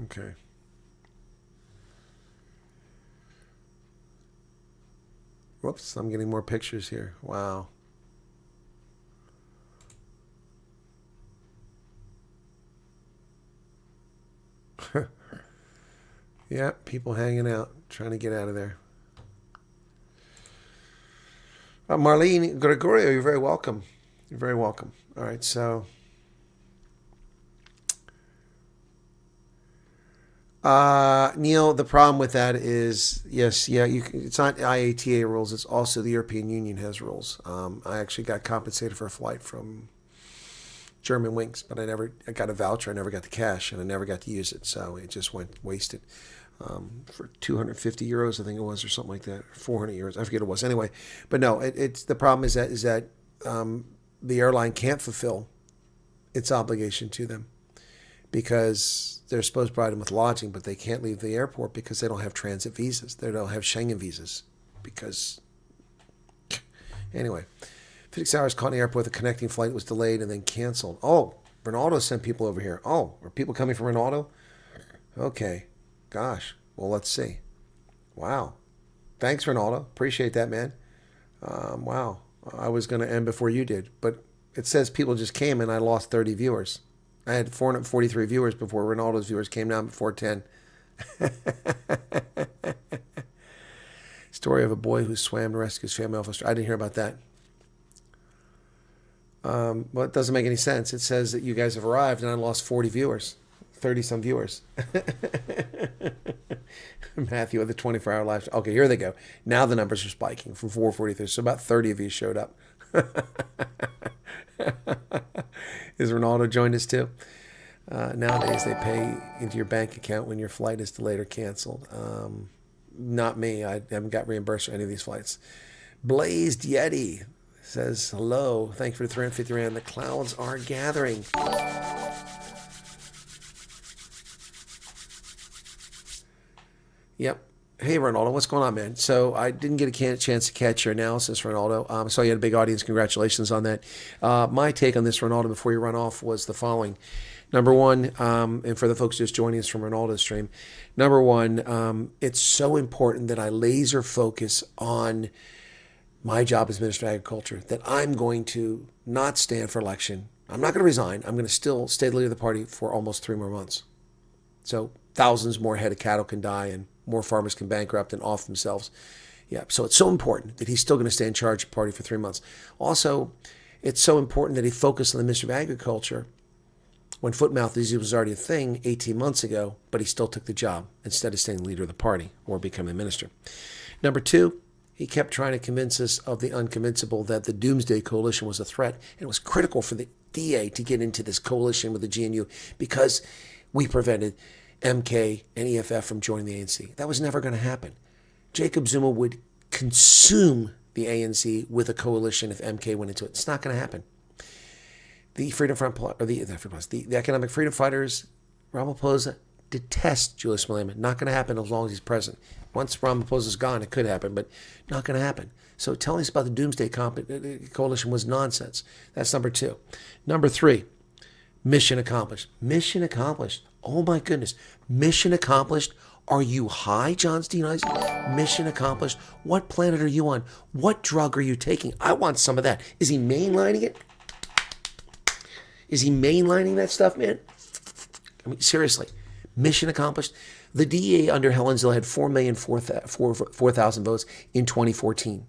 C: Okay. Whoops, I'm getting more pictures here. Wow. Yeah, people hanging out, trying to get out of there. Marlene Gregorio, you're very welcome. You're very welcome. All right, so... Neil, the problem with that is, yes, yeah, it's not IATA rules. It's also the European Union has rules. I actually got compensated for a flight from German Wings, but I got a voucher. I never got the cash, and I never got to use it, so it just went wasted. For 250 euros, I think it was, or something like that, 400 euros. I forget what it was. Anyway, but no, it's the problem is that the airline can't fulfill its obligation to them, because they're supposed to provide them with lodging, but they can't leave the airport because they don't have transit visas. They don't have Schengen visas because... Anyway, 56 hours caught in the airport. The connecting flight was delayed and then canceled. Oh, Ronaldo sent people over here. Oh, are people coming from Ronaldo? Okay. Gosh. Well, let's see. Wow. Thanks, Ronaldo. Appreciate that, man. Wow. I was going to end before you did, but it says people just came and I lost 30 viewers. I had 443 viewers before Ronaldo's viewers came down before 10. Story of a boy who swam to rescue his family off a... I didn't hear about that. Well, it doesn't make any sense. It says that you guys have arrived and I lost 40 viewers. 30-some viewers. Matthew with the 24-hour live... Okay, here they go. Now the numbers are spiking from 443. So about 30 of you showed up. Is Ronaldo joined us too? Nowadays they pay into your bank account when your flight is delayed or canceled. Not me. I haven't got reimbursed for any of these flights. Blazed Yeti says hello. Thank you for the 350 rand. The clouds are gathering. Yep. Hey, Ronaldo, what's going on, man? So I didn't get a chance to catch your analysis, Ronaldo. So you had a big audience. Congratulations on that. My take on this, Ronaldo, before you run off, was the following. Number one, and for the folks just joining us from Ronaldo's stream, number one, it's so important that I laser focus on my job as Minister of Agriculture, that I'm going to not stand for election. I'm not going to resign. I'm going to still stay the leader of the party for almost 3 more months. So thousands more head of cattle can die and more farmers can bankrupt and off themselves. Yeah, so it's so important that he's still going to stay in charge of the party for 3 months. Also, it's so important that he focus on the Ministry of Agriculture when foot and mouth disease was already a thing 18 months ago, but he still took the job instead of staying leader of the party or becoming minister. Number two, he kept trying to convince us of the unconvincible that the Doomsday Coalition was a threat. And it was critical for the DA to get into this coalition with the GNU because we prevented MK and EFF from joining the ANC. That was never going to happen. Jacob Zuma would consume the ANC with a coalition if MK went into it. It's not going to happen. The Freedom Front, or the Economic Freedom Fighters, Ramaphosa, detest Julius Malema. Not going to happen as long as he's president. Once Ramaphosa's gone, it could happen, but not going to happen. So telling us about the Doomsday Coalition was nonsense. That's number 2. Number 3, mission accomplished. Mission accomplished. Oh my goodness. Mission accomplished. Are you high, John Steenhuisen? Mission accomplished. What planet are you on? What drug are you taking? I want some of that. Is he mainlining it? Is he mainlining that stuff, man? I mean, seriously. Mission accomplished. The DEA under Helen Zille had 4,004,000 votes in 2014.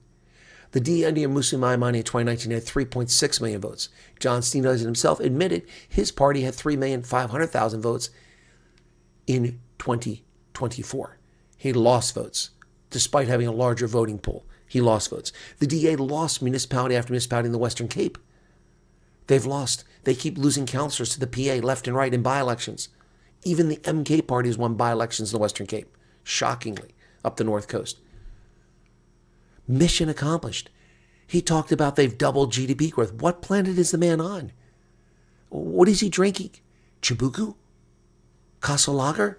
C: The DEA under Musa Maimani in 2019 had 3.6 million votes. John Steenhuisen himself admitted his party had 3,500,000 votes in 2024. He lost votes, despite having a larger voting pool. He lost votes. The DEA lost municipality after municipality in the Western Cape. They've lost. They keep losing councillors to the PA left and right in by-elections. Even the MK party has won by-elections in the Western Cape, shockingly, up the North Coast. Mission accomplished. He talked about they've doubled GDP growth. What planet is the man on? What is he drinking? Chibuku? Kasolager?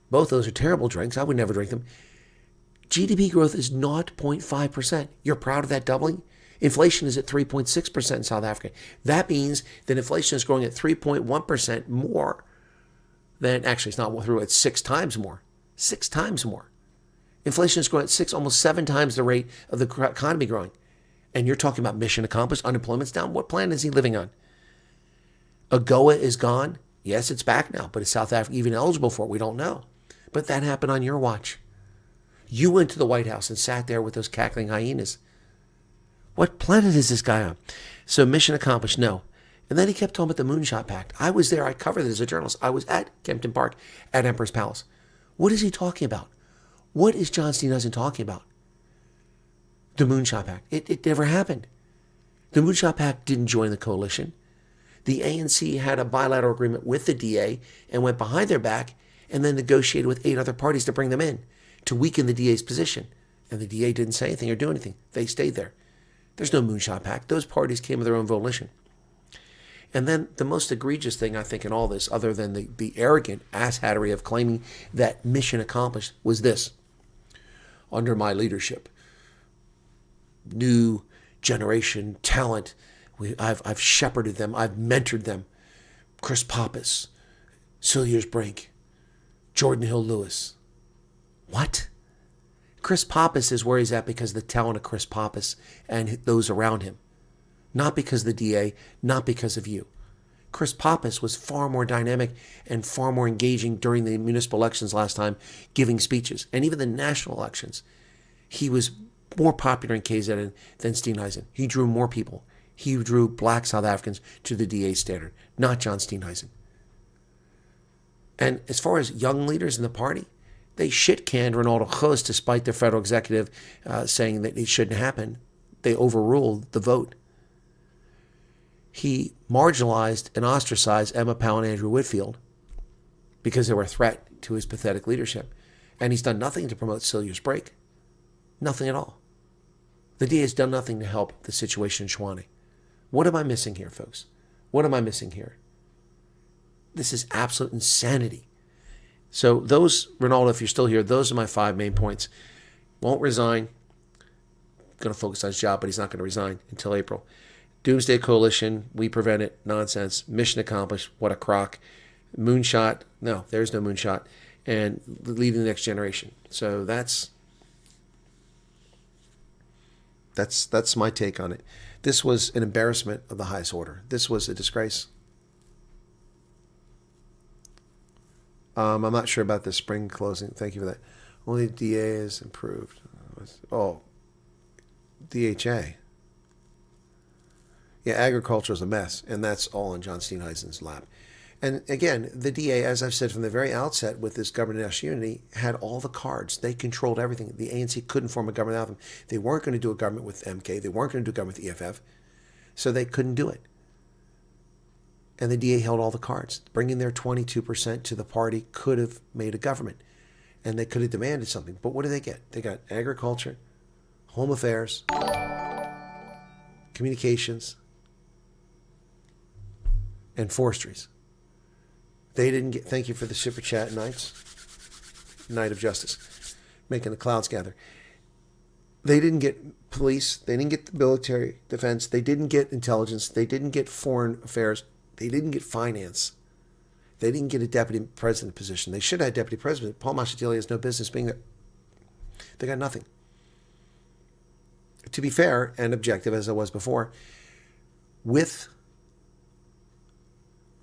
C: Both those are terrible drinks. I would never drink them. GDP growth is 0.5%. You're proud of that doubling? Inflation is at 3.6% in South Africa. That means that inflation is growing at 3.1% more than, actually it's not through, it's 6 times more. 6 times more. Inflation is growing at almost 7 times the rate of the economy growing. And you're talking about mission accomplished, unemployment's down. What planet is he living on? AGOA is gone. Yes, it's back now, but is South Africa even eligible for it? We don't know. But that happened on your watch. You went to the White House and sat there with those cackling hyenas. What planet is this guy on? So mission accomplished, no. And then he kept talking about the Moonshot Pact. I was there. I covered it as a journalist. I was at Kempton Park at Emperor's Palace. What is he talking about? What is John Steenhuisen talking about? The Moonshot Pact. It never happened. The Moonshot Pact didn't join the coalition. The ANC had a bilateral agreement with the DA and went behind their back and then negotiated with 8 other parties to bring them in, to weaken the DA's position. And the DA didn't say anything or do anything. They stayed there. There's no Moonshot Pact. Those parties came of their own volition. And then the most egregious thing, I think, in all this, other than the arrogant asshattery of claiming that mission accomplished, was this. Under my leadership, new generation talent, I've shepherded them, I've mentored them. Chris Pappas, Cilliers Brink, Jordan Hill-Lewis. What? Chris Pappas is where he's at because of the talent of Chris Pappas and those around him. Not because of the DA, not because of you. Chris Pappas was far more dynamic and far more engaging during the municipal elections last time, giving speeches. And even the national elections, he was more popular in KZN than Steenhuisen. He drew more people. He drew black South Africans to the DA standard, not John Steenhuisen. And as far as young leaders in the party, they shit-canned Ronaldo Gous despite the federal executive saying that it shouldn't happen. They overruled the vote. He marginalized and ostracized Emma Powell and Andrew Whitfield because they were a threat to his pathetic leadership. And he's done nothing to promote Cilliers Brink. Nothing at all. The DA has done nothing to help the situation in Tshwane. What am I missing here, folks? What am I missing here? This is absolute insanity. So those, Ronaldo, if you're still here, those are my 5 main points. Won't resign. Going to focus on his job, but he's not going to resign until April. Doomsday Coalition, we prevent it. Nonsense. Mission accomplished. What a crock. Moonshot. No, there's no moonshot. And leading the next generation. So that's my take on it. This was an embarrassment of the highest order. This was a disgrace. I'm not sure about the spring closing. Thank you for that. Only DA is improved. Oh, DHA. Yeah, agriculture is a mess, and that's all on John Steenhuisen's lap. And again, the DA, as I've said from the very outset with this government of national unity, had all the cards. They controlled everything. The ANC couldn't form a government without them. They weren't going to do a government with MK. They weren't going to do a government with EFF. So they couldn't do it. And the DA held all the cards. Bringing their 22% to the party could have made a government. And they could have demanded something. But what do they get? They got agriculture, home affairs, communications, and forestries. They didn't get, thank you for the super chat, Knights. Night of Justice. Making the clouds gather. They didn't get police. They didn't get the military defense. They didn't get intelligence. They didn't get foreign affairs. They didn't get finance. They didn't get a deputy president position. They should have had deputy president. Paul Mashatile has no business being there. They got nothing. To be fair and objective, as I was before, with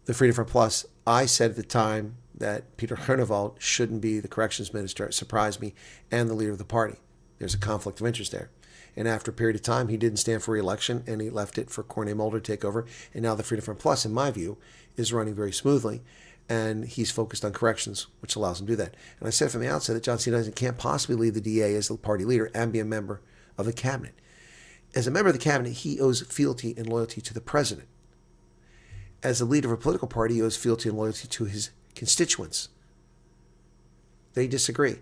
C: the Freedom Front Plus, I said at the time that Peter Groenewald shouldn't be the corrections minister. It surprised me, and the leader of the party. There's a conflict of interest there. And after a period of time, he didn't stand for re-election, and he left it for Corné Mulder to take over. And now the Freedom Front Plus, in my view, is running very smoothly, and he's focused on corrections, which allows him to do that. And I said from the outset that John Steenhuisen can't possibly lead the DA as the party leader and be a member of the cabinet. As a member of the cabinet, he owes fealty and loyalty to the president. As a leader of a political party, he owes fealty and loyalty to his constituents. They disagree.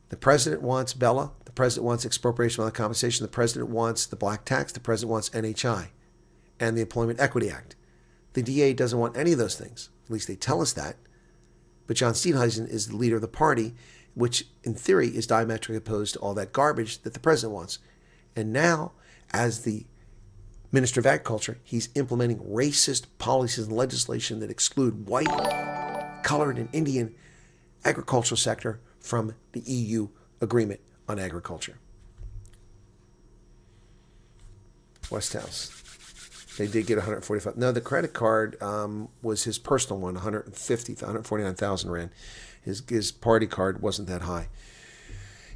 C: The president wants Bella. The president wants expropriation without compensation. The president wants the black tax. The president wants NHI and the Employment Equity Act. The DA doesn't want any of those things. At least they tell us that. But John Steenhuisen is the leader of the party, which in theory is diametrically opposed to all that garbage that the president wants. And now, as the Minister of Agriculture, he's implementing racist policies and legislation that exclude white, colored, and Indian agricultural sector from the EU agreement on agriculture. Westhouse. They did get 145. No, the credit card was his personal one, 149,000 rand. His party card wasn't that high.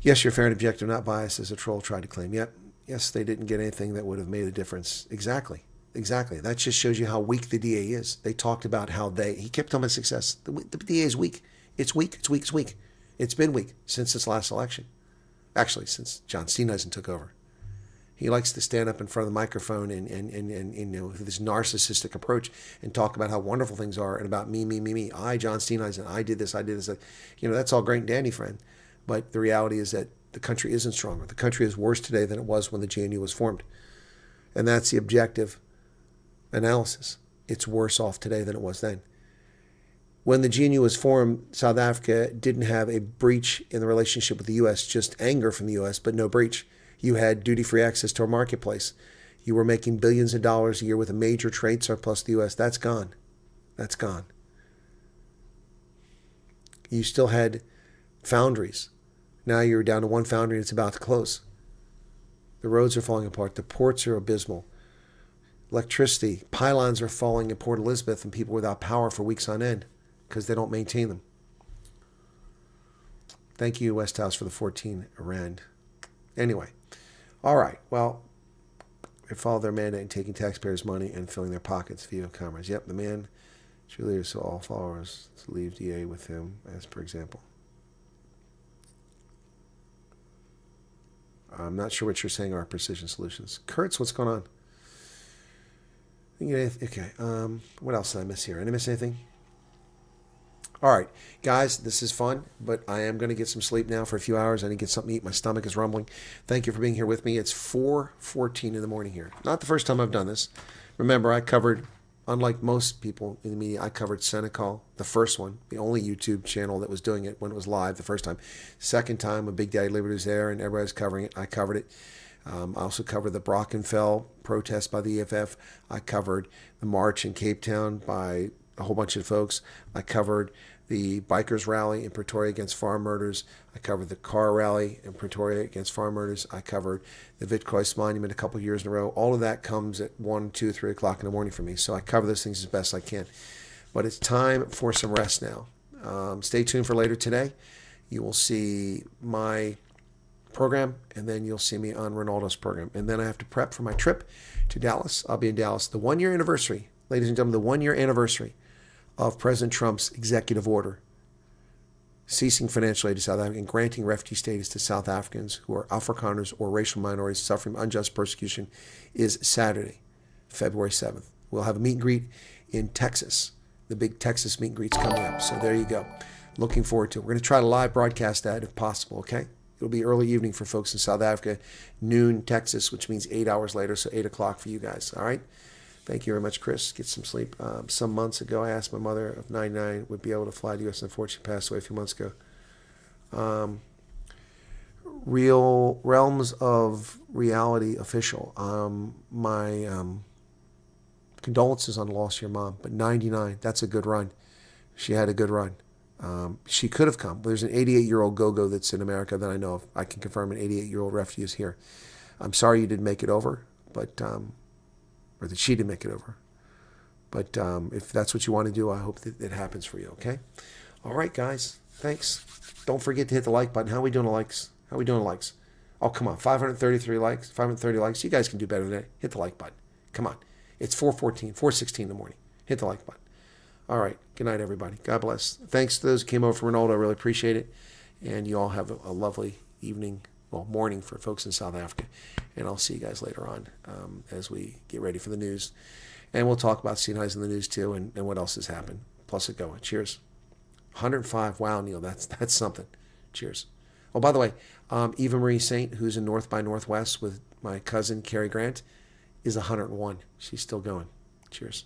C: Yes, you're fair and objective, not biased, as a troll tried to claim. Yep. Yes, they didn't get anything that would have made a difference. Exactly. That just shows you how weak the DA is. They talked about how he kept talking about success. The DA is weak. It's weak. It's been weak since this last election. Actually, since John Steenhuisen took over. He likes to stand up in front of the microphone and you know, this narcissistic approach and talk about how wonderful things are and about me. I, John Steenhuisen, I did this. You know, that's all great and dandy, friend. But the reality is that the country isn't stronger. The country is worse today than it was when the GNU was formed. And that's the objective analysis. It's worse off today than it was then. When the GNU was formed, South Africa didn't have a breach in the relationship with the U.S., just anger from the U.S., but no breach. You had duty-free access to our marketplace. You were making billions of dollars a year with a major trade surplus to the U.S. That's gone. That's gone. You still had foundries. Now you're down to one foundry and it's about to close. The roads are falling apart. The ports are abysmal. Electricity, pylons are falling in Port Elizabeth and people without power for weeks on end because they don't maintain them. Thank you, Westhouse, for the 14 rand. Anyway, all right. Well, they follow their mandate in taking taxpayers' money and filling their pockets via commerce. Yep, the man cheerleaders so all followers to leave DA with him, as per example. I'm not sure what you're saying are precision solutions. Kurtz, what's going on? Okay. What else did I miss here? Did I miss anything? All right, guys, this is fun, but I am going to get some sleep now for a few hours. I need to get something to eat. My stomach is rumbling. Thank you for being here with me. It's 4:14 in the morning here. Not the first time I've done this. Remember, I covered, unlike most people in the media, I covered Senegal, the first one, the only YouTube channel that was doing it when it was live the first time. Second time, when Big Daddy Liberty was there and everybody was covering it, I covered it. I also covered the Brockenfell protest by the EFF. I covered the march in Cape Town by a whole bunch of folks. I covered the bikers rally in Pretoria against farm murders. I covered the car rally in Pretoria against farm murders. I covered the Witkois monument a couple of years in a row. All of that comes at 1, 2, 3 o'clock in the morning for me. So I cover those things as best I can. But it's time for some rest now. Stay tuned for later today. You will see my program, and then you'll see me on Ronaldo's program. And then I have to prep for my trip to Dallas. I'll be in Dallas. The 1 year anniversary, ladies and gentlemen, the 1 year anniversary of President Trump's executive order ceasing financial aid to South Africa and granting refugee status to South Africans who are Afrikaners or racial minorities suffering unjust persecution is Saturday, February 7th. We'll have a meet and greet in Texas. The big Texas meet and greet's coming up. So there you go. Looking forward to it. We're going to try to live broadcast that if possible, okay? It'll be early evening for folks in South Africa, noon Texas, which means 8 hours later, so 8 o'clock for you guys, all right? Thank you very much, Chris. Get some sleep. Some months ago, I asked my mother if 99 would be able to fly to U.S. and unfortunately passed away a few months ago. Real realms of reality official. My condolences on the loss of your mom, but 99, that's a good run. She had a good run. She could have come. There's an 88-year-old go-go that's in America that I know of. I can confirm an 88-year-old refugee is here. I'm sorry you didn't make it over, but or that she didn't make it over. But if that's what you want to do, I hope that it happens for you, okay? All right, guys. Thanks. Don't forget to hit the like button. How are we doing the likes? How are we doing the likes? Oh, come on. 533 likes, 530 likes. You guys can do better than that. Hit the like button. Come on. It's 4:14, 4:16 in the morning. Hit the like button. All right. Good night, everybody. God bless. Thanks to those who came over for Ronaldo. I really appreciate it. And you all have a lovely evening, well, morning for folks in South Africa. And I'll see you guys later on as we get ready for the news. And we'll talk about Steenhusien in the news too and what else has happened. Plus it going. Cheers. 105. Wow, Neil, that's something. Cheers. Oh, by the way, Eva Marie Saint, who's in North by Northwest with my cousin Cary Grant, is 101. She's still going. Cheers.